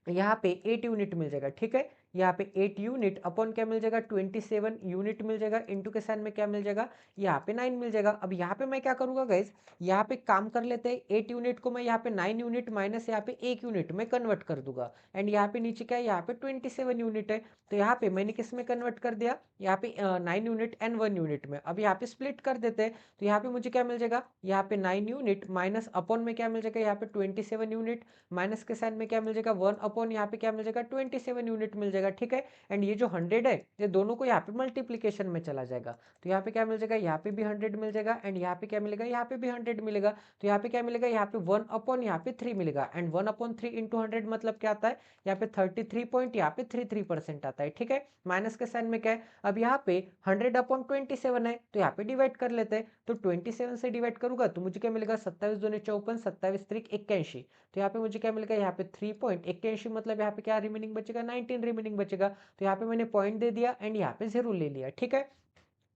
यहाँ पे 8 यूनिट मिल जाएगा। ठीक है, यहाँ पे 8 यूनिट अपॉन क्या मिल जाएगा, 27 यूनिट मिल जाएगा, इंटू के साइन में क्या मिल जाएगा, यहाँ पे 9 मिल जाएगा। अब यहाँ पे मैं क्या करूंगा गाइज, यहाँ पे काम कर लेते हैं, 8 यूनिट को मैं यहाँ पे 9 यूनिट माइनस यहाँ पे 1 यूनिट में कन्वर्ट कर दूंगा, एंड यहाँ पे नीचे क्या है, यहाँ पे 27 यूनिट है, तो यहाँ पे मैंने किस में कन्वर्ट कर दिया, यहाँ पे 9 यूनिट एंड 1 यूनिट में। अब यहाँ पे स्प्लिट कर देते हैं, तो यहाँ पे मुझे क्या मिल जाएगा, यहाँ पे 9 यूनिट माइनस अपॉन में क्या मिल जाएगा, यहाँ पे 27 यूनिट माइनस के साइन में क्या मिल जाएगा, 1 अपॉन यहाँ पे क्या मिल जाएगा, 27 यूनिट मिल जाएगा। ठीक है, एंड ये जो 100 है ये दोनों को यहाँ पे मल्टीप्लीकेशन में चला जाएगा, तो यहाँ पे क्या मिल जाएगा, यहाँ पे भी 100 मिल जाएगा एंड यहाँ पे क्या मिलेगा, यहाँ पे भी 100 मिलेगा, तो यहाँ पे क्या मिलेगा, यहाँ पे 1 अपॉन यहाँ पे 3 मिलेगा, एंड 1 अपॉन 3 इंटू 100 मतलब क्या आता है, यहाँ पे 33 पॉइंट यहाँ पे 33% आता है। ठीक है, माइनस के साइन में क्या है, अब यहाँ पे 100 अपॉन 27 है तो यहाँ पे डिवाइड कर लेते हैं, तो 27 से डिवाइड करूंगा तो मुझे क्या मिलेगा, 27 दूनी 54, 27 त्रिक 81, तो यहाँ पे मुझे क्या मिलेगा, यहाँ पे 3.81 मतलब यहाँ पे क्या रिमेनिंग बचेगा, 19 रिमेनिंग बचेगा, तो यहाँ पे मैंने पॉइंट दे दिया एंड यहाँ पे 0 ले लिया। ठीक है,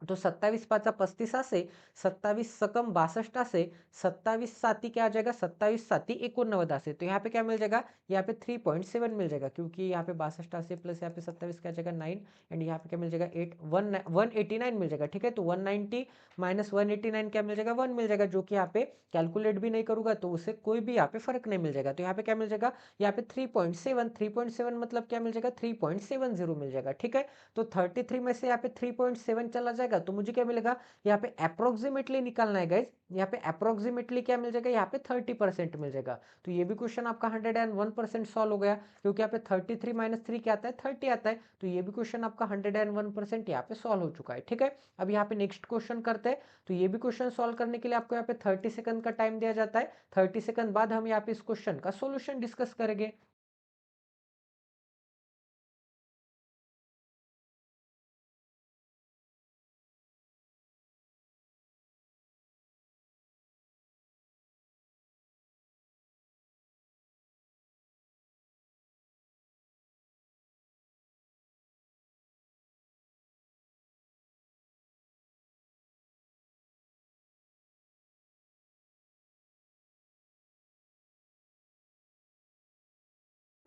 तो 27 पाचा 35 असे, 27 सकम 62 असे, 27 साती क्या आ जाएगा, 27 साती 89 असे, तो यहाँ पे क्या मिल जाएगा, यहाँ पे 3.7 मिल जाएगा, क्योंकि यहाँ पे 62 असे प्लस यहाँ पे 27 क्या जाएगा 9 एंड यहाँ पे क्या मिल जाएगा 189 मिल जाएगा। ठीक है, तो 190 माइनस 189 क्या मिल जाएगा, 1 मिल जाएगा, जो कि यहाँ पे कैलकुलेट भी नहीं करूंगा तो उससे कोई भी यहाँ पे फर्क नहीं मिल जाएगा, तो यहाँ पे क्या मिल जाएगा, यहाँ पे 3.7 मतलब क्या मिल जाएगा, 3.70 मिल जाएगा। ठीक है, तो 33 में से यहाँ पे 3.7 चला जाएगा तो मुझे क्या मिलेगा, यहाँ पे अप्रोक्सीमेटली निकालना है गाइज, यहाँ पे अप्रोक्सीमेटली क्या मिल जाएगा, यहाँ पे 30% मिल जाएगा, तो ये भी क्वेश्चन आपका 101% सॉल्व हो गया, क्योंकि यहाँ पे 33 माइनस 3 क्या आता है, 30 आता है, तो ये भी क्वेश्चन आपका 101% यहाँ पे सॉल्व हो चुका है। ठीक है, अब यहाँ पे नेक्स्ट क्वेश्चन करते हैं, तो ये भी क्वेश्चन सॉल्व करने के लिए आपको यहाँ पे 30 सेकंड का टाइम दिया जाता है, 30 सेकंड बाद हम यहाँ पे इस क्वेश्चन का सोल्यूशन डिस्कस करेंगे।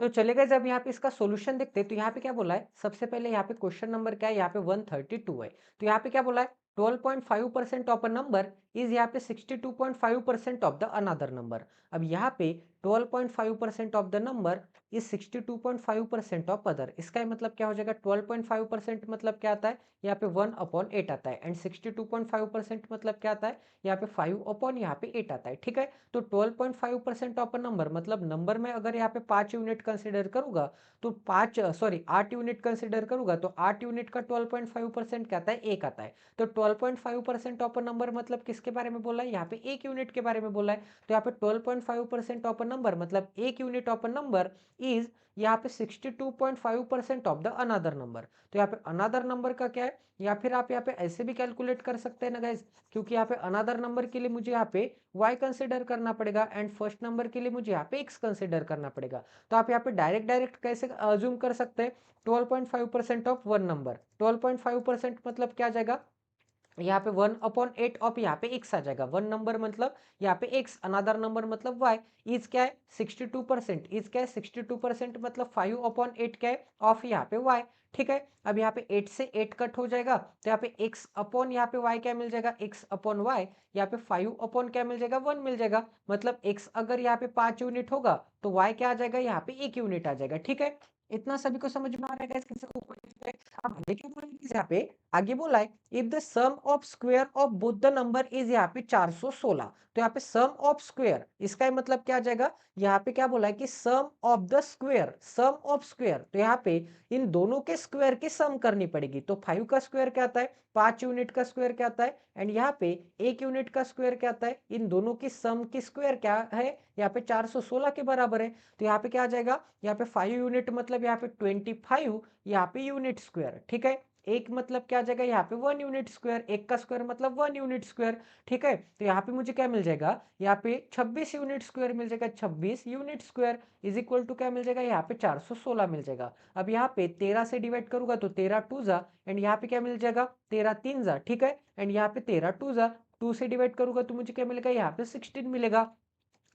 तो चले गए, जब यहाँ पे इसका सॉल्यूशन देखते हैं तो यहाँ पे क्या बोला है, सबसे पहले यहाँ पे क्वेश्चन नंबर क्या है, यहाँ पे 132 है। तो यहाँ पे क्या बोला है, 12.5% ऑफ अ नंबर इज यहाँ पे 62.5% ऑफ द अनदर नंबर। अब यहाँ पे 12.5% of the number is 62.5% of other. इसका ही मतलब क्या हो जाएगा, 12.5% मतलब क्या आता है, यहाँ पे 1/8 आता है, एंड 62.5% मतलब क्या आता है, यहाँ पे 5/8 आता है। ठीक है, तो 12.5% ऑफ अ नंबर मतलब नंबर में अगर यहाँ पे 5 यूनिट कंसिडर करूंगा तो 8 यूनिट कंसिडर करूंगा तो 8 यूनिट का 12.5% क्या आता है, 1 आता है। तो 12.5% ऑफ अ नंबर मतलब किसके बारे में बोला है, यहाँ पे 1 यूनिट के बारे में बोला है। तो यहाँ पे 12.5% ऑफ अ नंबर मतलब 1 unit of a number is यहाँ पे 62.5% ऑफ द अनदर नंबर। तो यहाँ पे अनदर नंबर का क्या है, या फिर आप यहाँ पे ऐसे भी कैलकुलेट कर सकते हैं ना गाइज, क्योंकि यहाँ पे अनदर नंबर के लिए मुझे यहाँ पे y कंसिडर करना पड़ेगा एंड फर्स्ट नंबर के लिए मुझे यहाँ पे x कंसिडर करना पड़ेगा। तो आप यहाँ पे डायरेक्ट कैसे अज्यूम कर सकते हैं, 12.5% ऑफ वन नंबर, 12.5% मतलब क्या आ जाएगा, यहाँ पे 1/8 ऑफ यहाँ पे x आ जाएगा। वन नंबर मतलब यहाँ पे x, अनदर नंबर मतलब y। इज क्या है 62%, इज क्या है 62% मतलब 5/8 क्या है ऑफ यहाँ पे y। ठीक है, अब यहाँ पे 8 से 8 कट हो जाएगा तो यहाँ पे x अपॉन यहाँ पे y क्या मिल जाएगा, x अपॉन y। यहाँ पे 5 अपॉन क्या मिल जाएगा, 1 मिल जाएगा। मतलब x अगर यहाँ पे 5 यूनिट होगा तो y क्या आ जाएगा, यहाँ पे 1 यूनिट आ जाएगा। ठीक है, इतना सभी को समझ में आ रहा है guys? किसी को कोई दिक्कत है? अब आगे क्या बोला है यहाँ पे, आगे बोला है if the sum of square of both the number is यहाँ पे 416। तो यहाँ पे सम ऑफ स्क्वायर, इसका मतलब क्या आ जाएगा, यहाँ पे क्या बोला है कि sum of the square, sum of square, तो यहाँ पे इन दोनों के स्क्वायर की सम करनी पड़ेगी। तो 5 का स्क्वायर क्या आता है, 5 यूनिट का स्क्वायर क्या आता है, एंड यहाँ पे 1 यूनिट का स्क्वायर क्या आता है, इन दोनों की सम की स्क्वायर क्या है, यहाँ पे 416 के बराबर है। तो यहाँ पे क्या आ जाएगा, यहाँ पे 5 यूनिट मतलब यहाँ पे 25 यहाँ पे यूनिट स्क्वायर। ठीक है, एक मतलब क्या आ जाएगा, यहाँ पे 1 यूनिट स्क्वायर, एक का स्क्वायर मतलब 1 यूनिट स्क्वायर। ठीक है, तो यहाँ पे मुझे क्या मिल जाएगा, यहाँ पे 26 यूनिट स्क्वायर मिल जाएगा, 26 unit square is equal to क्या मिल जाएगा, यहाँ पे 416 मिल जाएगा। अब यहाँ पे 13 से डिवाइड करूंगा तो 13 टू जा, एंड यहाँ पे क्या मिल जाएगा, 13 3 जा। ठीक है, एंड यहाँ पे 13 टू जा, 2 से डिवाइड करूंगा तो मुझे क्या मिलेगा, यहाँ पे 16 मिलेगा।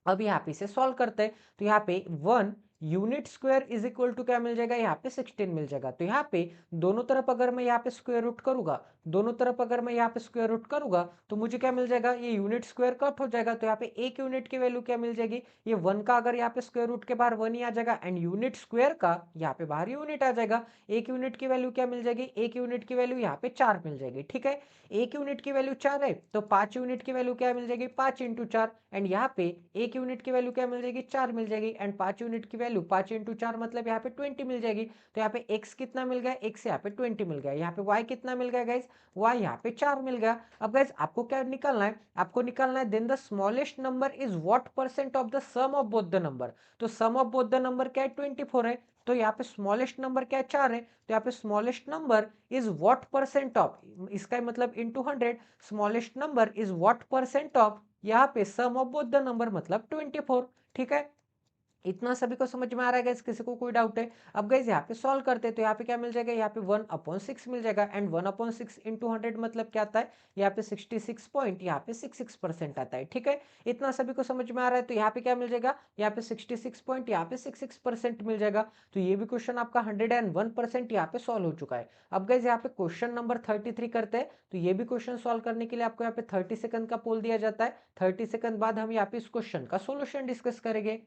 अब यहाँ पे इसे सॉल्व करते हैं तो यहाँ पे 1 unit square is equal to क्या मिल जाएगा, यहाँ पे 16 मिल जाएगा। तो यहाँ पे दोनों तरफ अगर मैं यहाँ पे स्क्वायर रूट करूंगा, दोनों तरफ अगर मैं यहाँ पे स्क्वायर रूट करूंगा तो मुझे क्या मिल जाएगा, ये यूनिट स्क्वायर कट हो जाएगा। तो यहाँ पे एक यूनिट की वैल्यू क्या मिल जाएगी, ये 1 का अगर यहाँ पे स्क्वायर रूट के बाहर 1 ही आ जाएगा, एंड यूनिट स्क्वायर का यहाँ पे बाहर यूनिट आ जाएगा। एक यूनिट की वैल्यू क्या मिल जाएगी, एक यूनिट की वैल्यू यहाँ पे 4 मिल जाएगी। ठीक है, एक यूनिट की वैल्यू 4 है तो 5 यूनिट की वैल्यू क्या मिल जाएगी, 5 इंटू 4, एंड यहाँ पे एक यूनिट की वैल्यू क्या मिल जाएगी, 4 मिल जाएगी, एंड 5 यूनिट की वैल्यू 5 इंटू 4 मतलब यहाँ पे 20 मिल जाएगी। तो यहाँ पे x कितना मिल गया, x यहाँ पे 20 मिल गया। यहाँ पे y कितना मिल गया गाइज, y यहाँ पे 4 मिल गया। अब गाइज आपको क्या निकालना है, आपको निकालना है then the smallest number is what percent of the sum of both the number. तो sum of both the number क्या है, 24 है। तो यहाँ पे स्मॉलेस्ट नंबर क्या है, 4 है। तो यहाँ पे smallest number is what percent of, इसका मतलब into 100, smallest number is what percent of, यहाँ पे सम ऑफ बोथ द नंबर मतलब 24। ठीक है, इतना सभी को समझ में आ रहा है गाइस? किसी को कोई डाउट है? अब गाइस यहाँ पे सॉल्व करते हैं तो यहाँ पे क्या मिल जाएगा, यहाँ पे 1/6 मिल जाएगा, एंड 1/6 इंटू 100 मतलब क्या आता है, यहाँ पे 66 पॉइंट यहाँ पे 66% आता है। ठीक है, इतना सभी को समझ में आ रहा है? तो यहाँ पे क्या मिल जाएगा, यहाँ पे 66 पॉइंट यहाँ पे 66% मिल जाएगा। तो ये भी क्वेश्चन आपका 101% यहाँ पे सॉल्व हो चुका है। अब गाइस यहाँ पे क्वेश्चन नंबर 33 करते हैं। तो ये भी क्वेश्चन सॉल्व करने के लिए आपको यहाँ पे 30 सेकंड का पोल दिया जाता है। 30 सेकंड बाद हम यहाँ पे इस क्वेश्चन का सोल्यूशन डिस्कस करेंगे।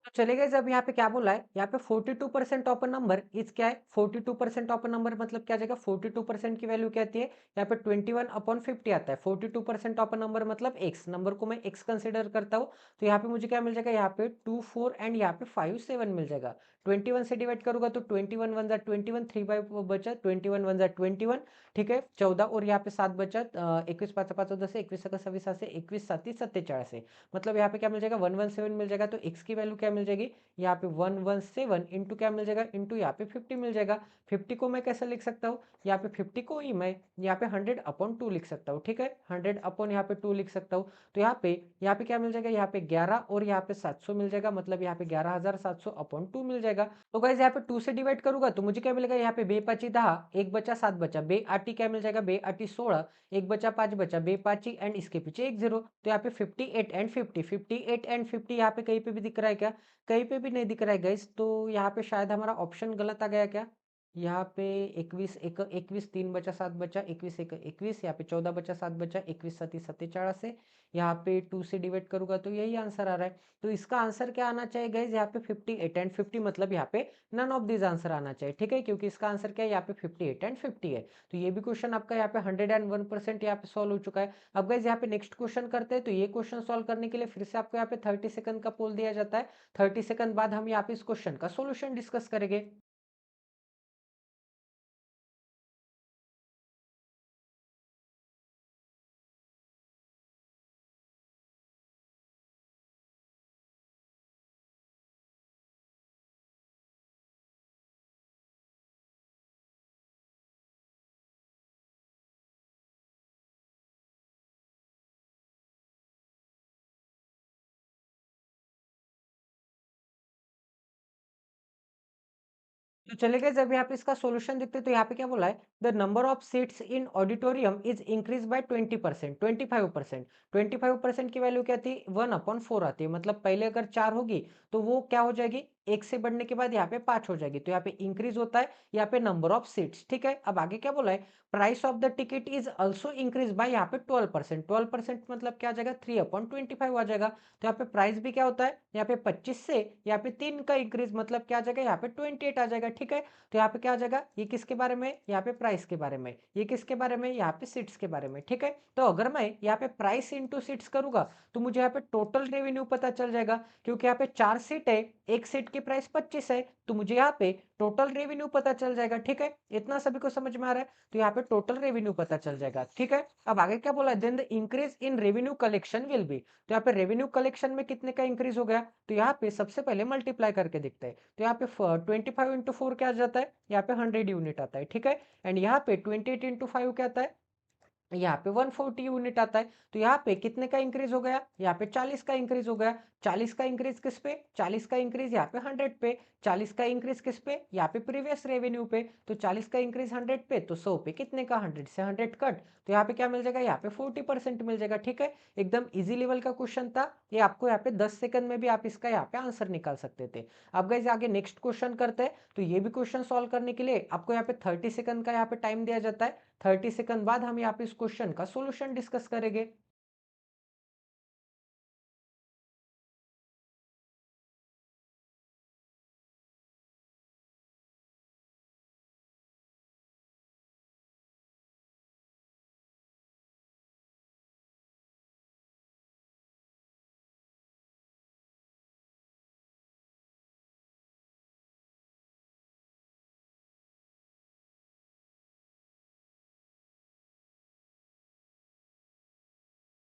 तो चले गए, जब यहाँ पे क्या बोला है, यहाँ पे 42% ऑफ अ नंबर इज क्या है, 42% ऑफ अ नंबर मतलब क्या जाएगा, 42% की वैल्यू क्या आती है, यहाँ पे 21/50 आता है। 42% ऑफ अ नंबर मतलब एक्स, नंबर को मैं एक्स कंसिडर करता हूँ। तो यहाँ पे मुझे क्या मिल जाएगा, यहाँ पे 2 4 एंड यहाँ पे 5 7 मिल जाएगा। 21 से डिवाइड करूंगा तो 21 1 जा 21, 3 बाई बचा 21 1 जा 21। ठीक है, 14 और यहाँ पे 7 बचा, 21 5 5 10 21 27 21 7 47 मतलब यहाँ पे क्या मिल जाएगा, 117 मिल जाएगा। तो एक्स की वैल्यू क्या मिल मिल जाएगी, यहाँ पे 117 इंटू क्या मिल जाएगा, इंटू यहाँ पे 50 मिल जाएगा। 50 को मैं कैसे लिख सकता हूँ, यहाँ पे 50 को ही मैं यहाँ पे 100/2 लिख सकता हूँ, ठीक है, 100/ यहाँ पे 2 लिख सकता हूँ। तो यहाँ पे क्या मिल जाएगा, यहाँ पे 11 और यहाँ पे 700 मिल जाएगा, मतलब यहाँ पे 11,700/2 मिल जाएगा। तो गाइस यहाँ पे 2 से डिवाइड करूंगा तो मुझे क्या मिलेगा, यहाँ पे 2×5=10, 1 बचा 7 बचा, 2 क्या मिल जाएगा, 2 8 16, 1 बचा 5 बचा, 2 5 एंड इसके पीछे 1 0। तो यहाँ पे 58 एंड 50, 58 एंड 50 यहाँ पे कहीं पे भी दिख रहा है क्या, कहीं पे भी नहीं दिख रहा है गाइस। तो यहाँ पे शायद हमारा ऑप्शन गलत आ गया क्या, यहाँ पे 21 3 बचा 7 बचा, 21 यहाँ पे 14 बचा 7 बचा, 21 7 47 से यहाँ पे 2 से डिवाइड करूंगा तो यही आंसर आ रहा है। तो इसका आंसर क्या आना चाहिए गाइज, यहाँ पे 58 एंड 50, मतलब यहाँ पे नन ऑफ दिस आंसर आना चाहिए, ठीक है, क्योंकि इसका आंसर क्या है, यहाँ पे 58 एंड 50 है। तो ये भी क्वेश्चन आपका यहाँ पे 101% यहाँ पे सॉल्व हो चुका है। अब गाइज यहाँ पे नेक्स्ट क्वेश्चन करते हैं। तो ये क्वेश्चन सॉल्व करने के लिए फिर से आपको यहाँ पे 30 सेकंड का पोल दिया जाता है। 30 सेकंड बाद हम यहाँ पे इस क्वेश्चन का सोल्यूशन डिस्कस करेंगे। तो चले गए, जब यहाँ पे इसका सॉल्यूशन देखते हैं तो यहाँ पे क्या बोला है, the number of seats in auditorium is increase by 20%, 25%। 25% की वैल्यू क्या थी, 1/4 आती है, मतलब पहले अगर 4 होगी तो वो क्या हो जाएगी, एक से बढ़ने के बाद यहाँ पे 5 हो जाएगी। तो यहाँ पे इंक्रीज होता है यहाँ पे नंबर ऑफ सीट्स, ठीक है। अब आगे क्या बोला है, price of the ticket is also increase by यहाँ पे 12%। 12% मतलब क्या आ जाएगा, 3/25 आ जाएगा। तो यहाँ पे प्राइस भी क्या होता है, यहाँ पे 25 से यहाँ पे 3 का इंक्रीज मतलब क्या आ जाएगा, यहाँ पे 28 आ जाएगा, ठीक है। तो यहाँ पे क्या आ जाएगा, ये किसके बारे में, यहाँ पे प्राइस के बारे में, ये किसके बारे में, यहाँ पे सीट्स के बारे में, ठीक है। तो अगर मैं यहाँ पे प्राइस इंटू सीट्स करूंगा तो मुझे यहाँ पे टोटल रेवेन्यू पता चल जाएगा, क्योंकि यहाँ पे 4 सीट है, एक सीट की प्राइस 25 है, तो मुझे यहाँ पे टोटल रेवेन्यू पता चल जाएगा, ठीक है। इतना सभी को समझ में आ रहा है, तो यहाँ पे टोटल रेवेन्यू पता चल जाएगा, ठीक है। अब आगे क्या बोला है, then the increase in revenue collection will be. तो यहाँ पे रेवेन्यू कलेक्शन में कितने का इंक्रीज हो गया, तो यहाँ पे सबसे पहले मल्टीप्लाई करके देखते हैं। तो यहाँ पे 25 × 4 क्या आ जाता है, यहाँ पे 100 यूनिट आता है, ठीक है। एंड यहाँ पे 28 × 5 क्या आता है, यहाँ पे 140 यूनिट आता है। तो यहाँ पे कितने का इंक्रीज हो गया, यहाँ पे 40 का इंक्रीज हो गया। 40 का इंक्रीज किस पे, 40 का इंक्रीज यहाँ पे 100 पे। 40 का इंक्रीज किस पे, यहाँ पे प्रीवियस रेवेन्यू पे। तो 40 का इंक्रीज 100 पे, तो 100 पे कितने का, 100 से 100 कट, तो यहाँ पे क्या मिल जाएगा, यहाँ पे 40% मिल जाएगा, ठीक है। एकदम इजी लेवल का क्वेश्चन था ये, आपको यहाँ पे 10 सेकंड में भी आप इसका यहाँ पे आंसर निकाल सकते थे। अब गाइस आगे नेक्स्ट क्वेश्चन करते हैं। तो ये भी क्वेश्चन सॉल्व करने के लिए आपको यहाँ पे 30 सेकंड का यहाँ पे टाइम दिया जाता है। 30 सेकंड बाद हम यहाँ पे इस क्वेश्चन का सॉल्यूशन डिस्कस करेंगे।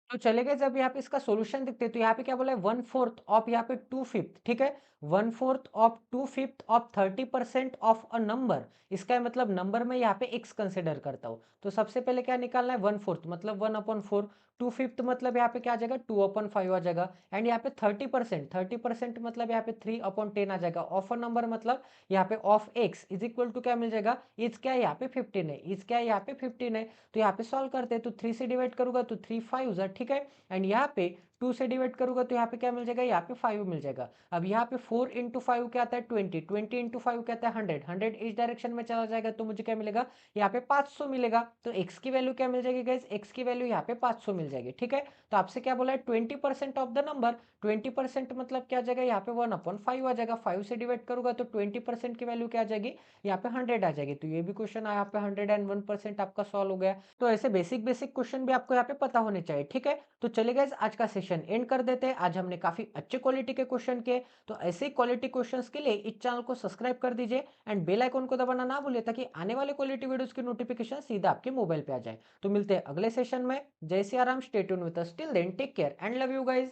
तो चले गए, जब यहाँ पे इसका सॉल्यूशन देखते हैं तो यहाँ पे क्या बोला है, 1/4 ऑफ यहाँ पे 2/5, ठीक है। 1/4 of 2/5 of 30% of a number. इसका मतलब नंबर में यहाँ पे एक्स कंसिडर करता हूँ। तो सबसे पहले क्या निकालना है, 1/4 मतलब 1/4। 2/5 मतलब यहाँ पे क्या आ जाएगा, 2/5 आ जाएगा। एंड यहाँ पे 30% मतलब यहाँ पे 3/10 आ जाएगा। ऑफ अ नंबर मतलब यहाँ पे of X is equal to क्या मिल जाएगा, इज क्या है यहाँ पे 15 है, इज क्या है यहाँ पे 15 है। तो यहाँ पे सॉल्व करते हैं, तो 3 से डिवाइड करूंगा तो 3 5 ठीक है। एंड यहाँ पे 2 से डिवाइड करूंगा तो यहाँ पे क्या मिल जाएगा, यहाँ पे 5 मिल जाएगा। अब यहाँ पे 4 × 5 क्या आता है, 20, 20 × 5 क्या आता है, 100, 100 इस डायरेक्शन में चला जाएगा तो मुझे क्या मिलेगा, यहाँ पे 500 मिलेगा। तो x की वैल्यू क्या मिल जाएगी गाइस, x की वैल्यू यहाँ पे 500 मिल जाएगी, ठीक है। तो आपसे क्या बोला है, 20% ऑफ द नंबर। 20% मतलब क्या आ जाएगा, यहाँ पे 1/5 आ जाएगा। 5 से डिवाइड करूंगा तो 20% की वैल्यू क्या आ जाएगी, यहाँ पे 100 आ जाएगी। तो ये भी क्वेश्चन यहाँ पे 101% आपका सॉल्व हो गया। तो ऐसे बेसिक बेसिक क्वेश्चन भी आपको यहाँ पे पता होने चाहिए, ठीक है। तो चलिए गाइस आज का सेशन एंड कर देते हैं। आज हमने काफी अच्छे क्वालिटी के क्वेश्चन किए। तो ऐसे ही क्वालिटी क्वेश्चंस के लिए इस चैनल को सब्सक्राइब कर दीजिए एंड बेल आइकन को दबाना ना भूलिए, ताकि आने वाले क्वालिटी वीडियोस की नोटिफिकेशन सीधा आपके मोबाइल पे आ जाए। तो मिलते हैं अगले सेशन में। जय Siya Ram, stay tuned with us, till then take care and love you guys.